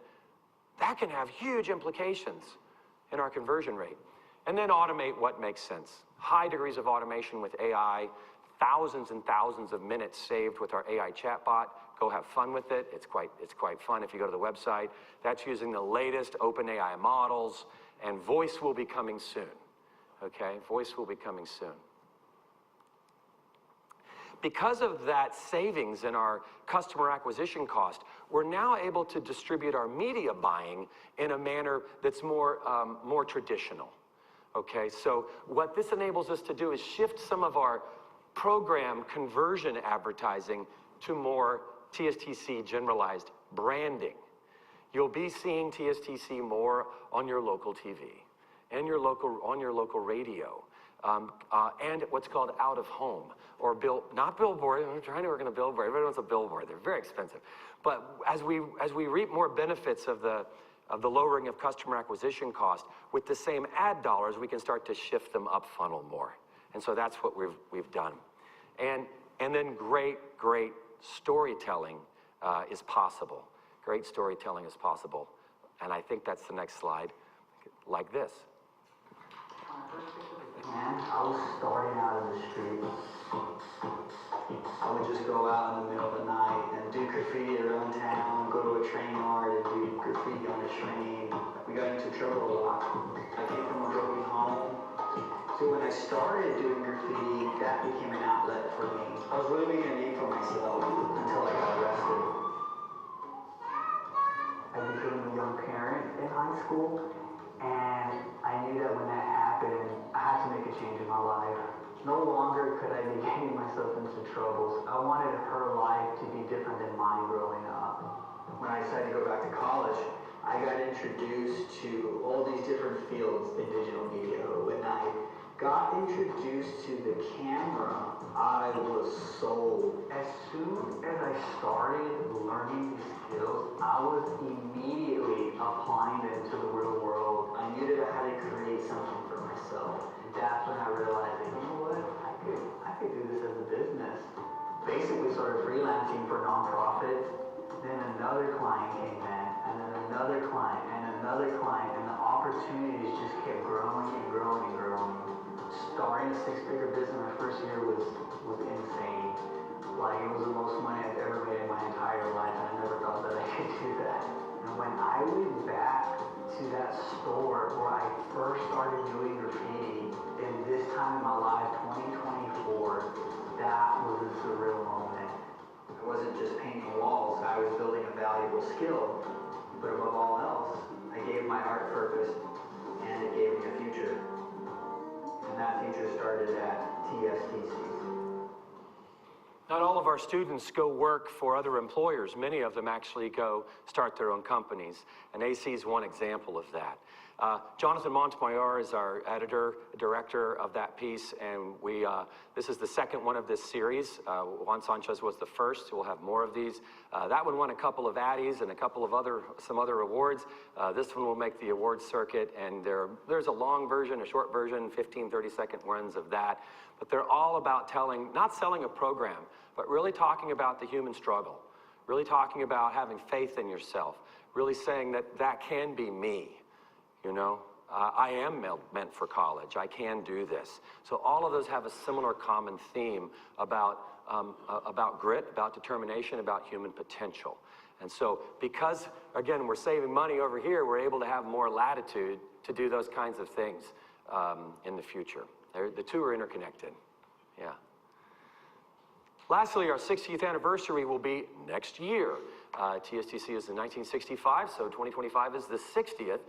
that can have huge implications in our conversion rate. And then automate what makes sense. High degrees of automation with AI, thousands and thousands of minutes saved with our AI chatbot. Go have fun with it. It's quite fun if you go to the website. That's using the latest OpenAI models, and voice will be coming soon. Okay, voice will be coming soon. Because of that savings in our customer acquisition cost, we're now able to distribute our media buying in a manner that's more traditional. Okay, so what this enables us to do is shift some of our program conversion advertising to more TSTC generalized branding. You'll be seeing TSTC more on your local TV and on your local radio. And what's called out of home, or not billboard. I'm trying to work on a billboard. Everybody wants a billboard. They're very expensive. But as we reap more benefits of the of the lowering of customer acquisition cost, with the same ad dollars, we can start to shift them up funnel more. And so that's what we've done. And then great storytelling is possible. Great storytelling is possible. And I think that's the next slide, like this. I was starting out in the streets. I would just go out in the middle of the night and do graffiti around town, go to a train yard and do graffiti on the train. We got into trouble a lot. I came from a broken home. So when I started doing graffiti, that became an outlet for me. I was really making a name for myself until I got arrested. I became a young parent in high school, and I knew that when that happened, I had to make a change in my life. No longer could I be getting myself into troubles. I wanted her life to be different than mine growing up. When I decided to go back to college, I got introduced to all these different fields in digital media. When I got introduced to the camera, I was sold. As soon as I started learning these skills, I was immediately applying them to the real world. I knew that I had to create something for myself. And that's when I realized that, you know what, I could do this as a business. Basically started freelancing for nonprofits. Then another client came in, and then another client, and another client, and the opportunities just kept growing and growing and growing. Starting a six-figure business my first year was insane. Like, it was the most money I've ever made in my entire life, and I never thought that I could do that. And when I went back to that store where I first started doing graffiti, in this time in my life, 2024, that was a surreal moment. I wasn't just painting walls, I was building a valuable skill. But above all else, I gave my art purpose, and it gave me a future. And that future started at TSTC. Not all of our students go work for other employers. Many of them actually go start their own companies. And AC is one example of that. Jonathan Montemayor is our director of that piece, and this is the second one of this series. Juan Sanchez was the first. We'll have more of these. That one won a couple of Addies and a couple of some other awards. This one will make the award circuit, and there's a long version, a short version, 15, 30-second runs of that. But they're all about not selling a program, but really talking about the human struggle, really talking about having faith in yourself, really saying that can be me. You know, I am meant for college. I can do this. So all of those have a similar common theme about grit, about determination, about human potential. And so because, again, we're saving money over here, we're able to have more latitude to do those kinds of things in the future. The two are interconnected. Yeah. Lastly, our 60th anniversary will be next year. TSTC is in 1965, so 2025 is the 60th.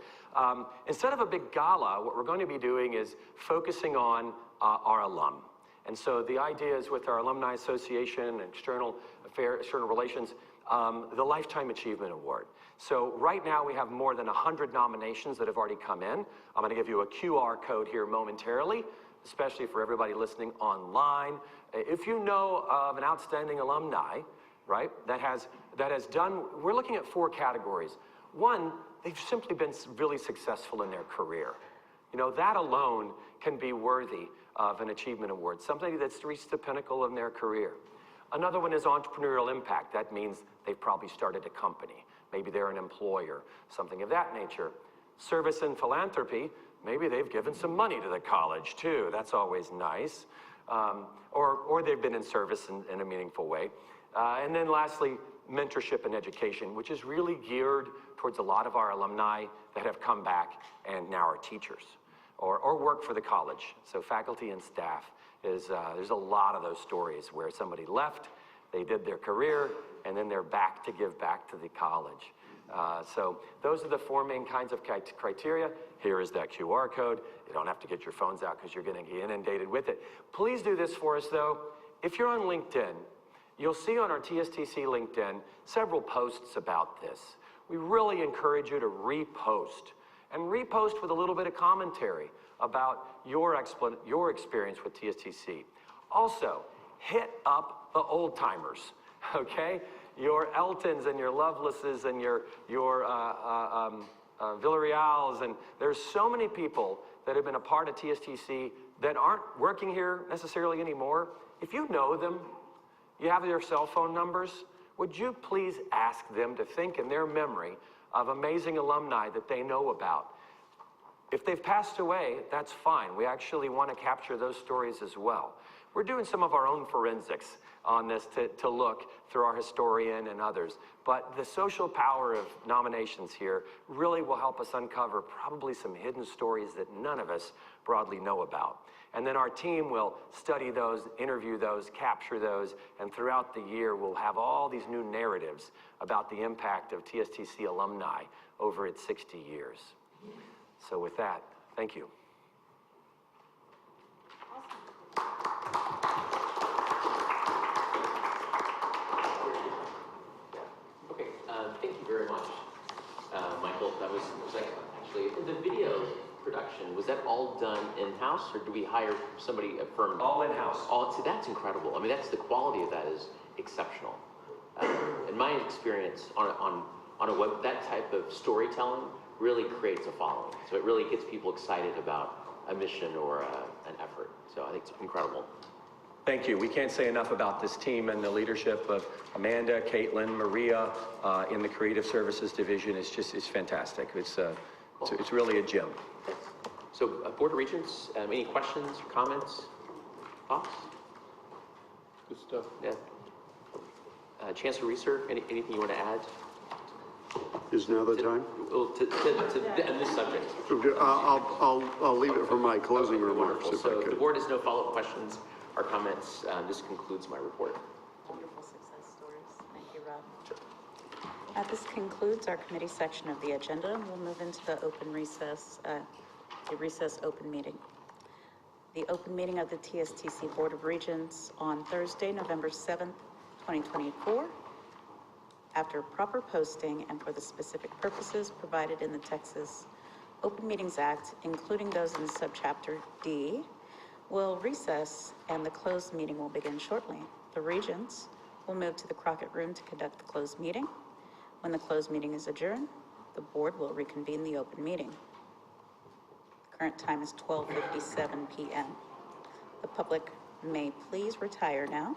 Instead of a big gala, what we're going to be doing is focusing on our alum. And so the idea is with our Alumni Association and External Relations, the Lifetime Achievement Award. So right now we have more than 100 nominations that have already come in. I'm going to give you a QR code here momentarily, especially for everybody listening online. If you know of an outstanding alumni, right, that has done, we're looking at 4 categories. One, they've simply been really successful in their career. You know, that alone can be worthy of an achievement award, somebody that's reached the pinnacle in their career. Another one is entrepreneurial impact. That means they've probably started a company. Maybe they're an employer, something of that nature. Service and philanthropy, maybe they've given some money to the college too. That's always nice. Or they've been in service in a meaningful way. And then lastly, mentorship and education, which is really geared towards a lot of our alumni that have come back and now are teachers or work for the college. So faculty and staff there's a lot of those stories where somebody left, they did their career, and then they're back to give back to the college. So those are the 4 main kinds of criteria. Here is that QR code. You don't have to get your phones out because you're going to get inundated with it. Please do this for us though. If you're on LinkedIn, you'll see on our TSTC LinkedIn several posts about this. We really encourage you to repost, and repost with a little bit of commentary about your experience with TSTC. Also, hit up the old timers, okay? Your Eltons and your Lovelaces and your Villarreal's, and there's so many people that have been a part of TSTC that aren't working here necessarily anymore. If you know them, you have their cell phone numbers, would you please ask them to think in their memory of amazing alumni that they know about? If they've passed away, that's fine. We actually want to capture those stories as well. We're doing some of our own forensics on this to look through our historian and others. But the social power of nominations here really will help us uncover probably some hidden stories that none of us broadly know about. And then our team will study those, interview those, capture those, and throughout the year we'll have all these new narratives about the impact of TSTC alumni over its 60 years. So with that, thank you. Okay, thank you very much, Michael. That was excellent. Actually, the video production, was that all done in-house, or do we hire somebody, a firm? All in-house. All, see, that's incredible. I mean, that's the quality of that is exceptional. In my experience, on a web, that type of storytelling really creates a following. So it really gets people excited about a mission or an effort. So I think it's incredible. Thank you. We can't say enough about this team and the leadership of Amanda, Caitlin, Maria in the Creative Services Division. It's fantastic. It's really a gem. So Board of Regents, any questions, comments, thoughts? Good stuff. Yeah. Chancellor Reeser, anything you want to add? Is now the time? Well, to end this subject. I'll leave it for my closing remarks if I So could. the board has no follow-up questions or comments. This concludes my report. Wonderful success stories. Thank you, Rob. This concludes our committee section of the agenda, and we'll move into the open recess, the recess open meeting. The open meeting of the TSTC Board of Regents on Thursday, November 7th, 2024, after proper posting and for the specific purposes provided in the Texas Open Meetings Act, including those in subchapter D, will recess and the closed meeting will begin shortly. The Regents will move to the Crockett Room to conduct the closed meeting. When the closed meeting is adjourned, the board will reconvene the open meeting. The current time is 12:57 p.m. The public may please retire now.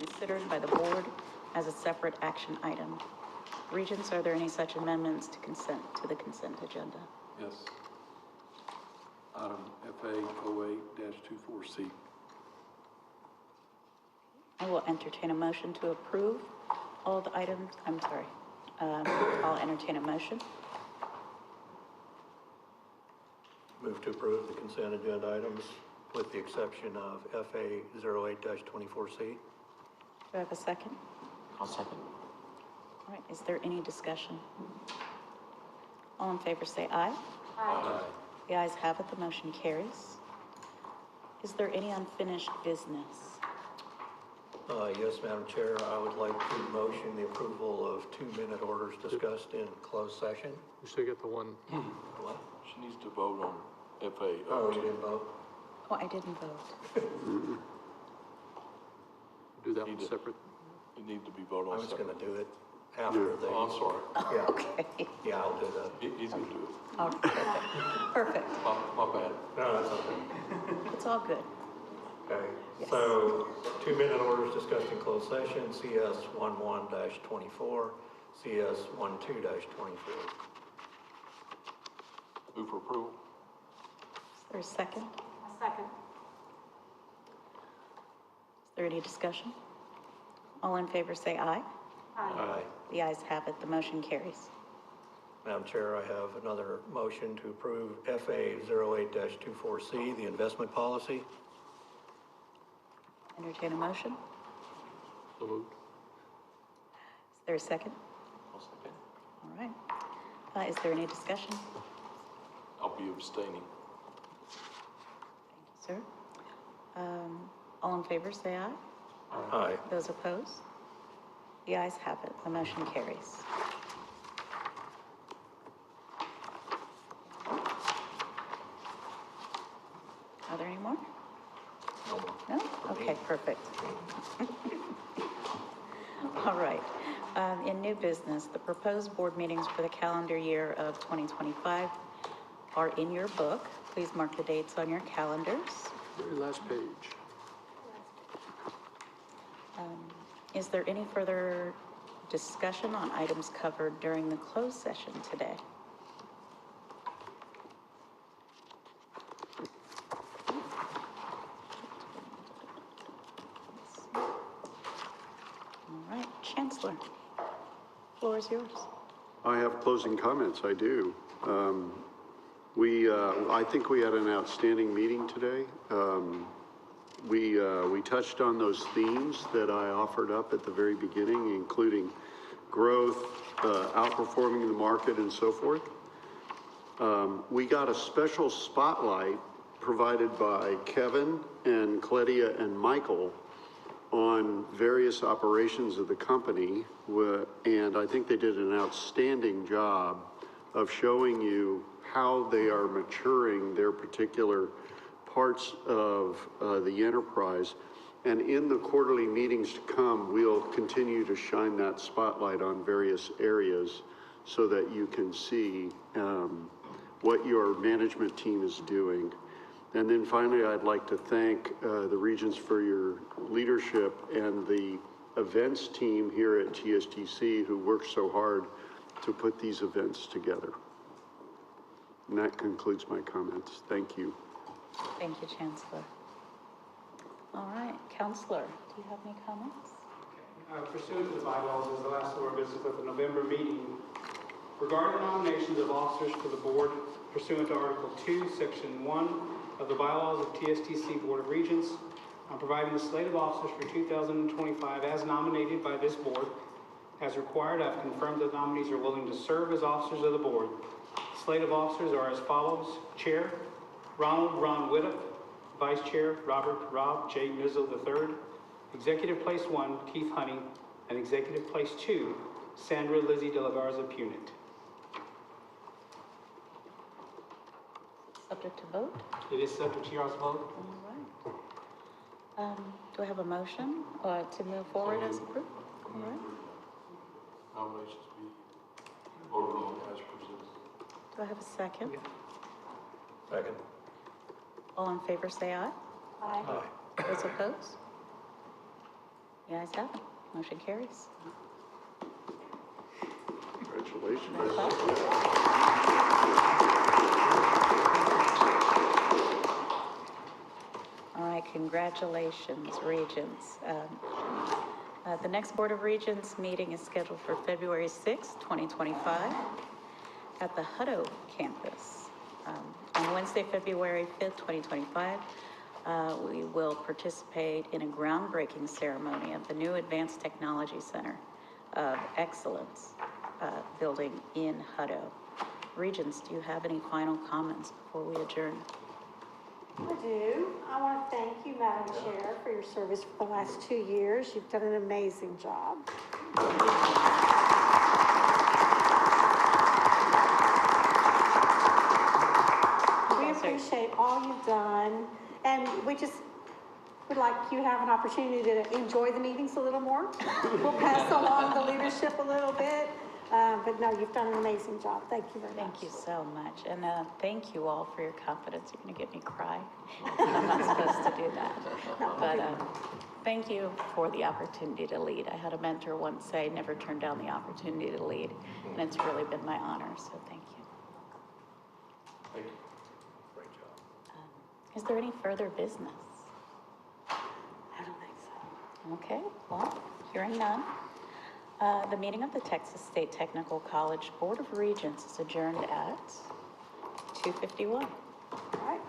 considered by the board as a separate action item. Regents, are there any such amendments to the consent agenda? Yes. Item FA 08-24C. I will entertain a motion to approve all the items. I'll entertain a motion. Move to approve the consent agenda items with the exception of FA 08-24C. Do I have a second? I'll second. All right, is there any discussion? All in favor say aye. Aye. The ayes have it, the motion carries. Is there any unfinished business? Yes, Madam Chair, I would like to motion the approval of 2-minute orders discussed in closed session. You still get the one. What? She needs to vote on FA. Oh, you didn't vote? Oh, I didn't vote. Do that one separate. You need to be voted I on was separate. going to do it after the... Oh, I'm sorry. Yeah, Okay. yeah, I'll do that. He's going to do it. All right, perfect. Perfect. My bad. No, that's okay. It's all good. Okay, Yes. so 2-minute orders discussed in closed session, CS 11-24, CS 12-24. Move for approval. Is there a second? A second. Is there any discussion? All in favor say aye. Aye. The ayes have it, the motion carries. Madam Chair, I have another motion to approve FA 08-24C, the investment policy. Entertain a motion. So moved. Is there a second? I'll second. All right. Is there any discussion? I'll be abstaining. Thank you, sir. All in favor say aye. Aye. Those opposed? The ayes have it, the motion carries. Are there any more? No? Okay, perfect. All right. In new business, the proposed board meetings for the calendar year of 2025 are in your book. Please mark the dates on your calendars. Very last page. Is there any further discussion on items covered during the closed session today? All right, Chancellor, floor is yours. I have closing comments, I do. I think we had an outstanding meeting today. We touched on those themes that I offered up at the very beginning, including growth, outperforming the market, and so forth. We got a special spotlight provided by Kevin and Cledia and Michael on various operations of the company, and I think they did an outstanding job of showing you how they are maturing their particular parts of the enterprise. And in the quarterly meetings to come, we'll continue to shine that spotlight on various areas so that you can see what your management team is doing. And then finally, I'd like to thank the Regents for your leadership and the events team here at TSTC who worked so hard to put these events together. And that concludes my comments. Thank you. Thank you, Chancellor. All right, Counselor, do you have any comments? Pursuant to the bylaws, as the last order of business of the November meeting, regarding the nominations of officers for the board pursuant to Article 2, Section 1 of the bylaws of TSTC Board of Regents, I'm providing the slate of officers for 2025 as nominated by this board. As required, I've confirmed that nominees are willing to serve as officers of the board. The slate of officers are as follows. Chair, Ronald Ron Whittup. Vice Chair, Robert Rob J. Mizzle III. Executive Place 1, Keith Honey. And Executive Place 2, Sandra Lizzie De La Garza Punit. Subject to vote? It is subject to your vote. All right. Do I have a motion to move forward as approved? All right. Nominations be voted on as presented. Do I have a second? Second. All in favor say aye. Aye. Those opposed? The ayes have it. Motion carries. Congratulations. All right, congratulations, Regents. The next Board of Regents meeting is scheduled for February 6, 2025, at the Hutto campus. On Wednesday, February 5th, 2025, we will participate in a groundbreaking ceremony of the new Advanced Technology Center of Excellence building in Hutto. Regents, do you have any final comments before we adjourn? I do. I want to thank you, Madam Chair, for your service for the last 2 years. You've done an amazing job. We appreciate all you've done, and we just would like you to have an opportunity to enjoy the meetings a little more. We'll pass along the leadership a little bit. But no, you've done an amazing job. Thank you very much. Thank you so much. And thank you all for your confidence. You're going to get me cry. I'm not supposed to do that. But thank you for the opportunity to lead. I had a mentor once say, never turn down the opportunity to lead. And it's really been my honor. So thank you. Thank you. Great job. Is there any further business? I don't think so. Okay. Well, hearing none. The meeting of the Texas State Technical College Board of Regents is adjourned at 2:51. All right.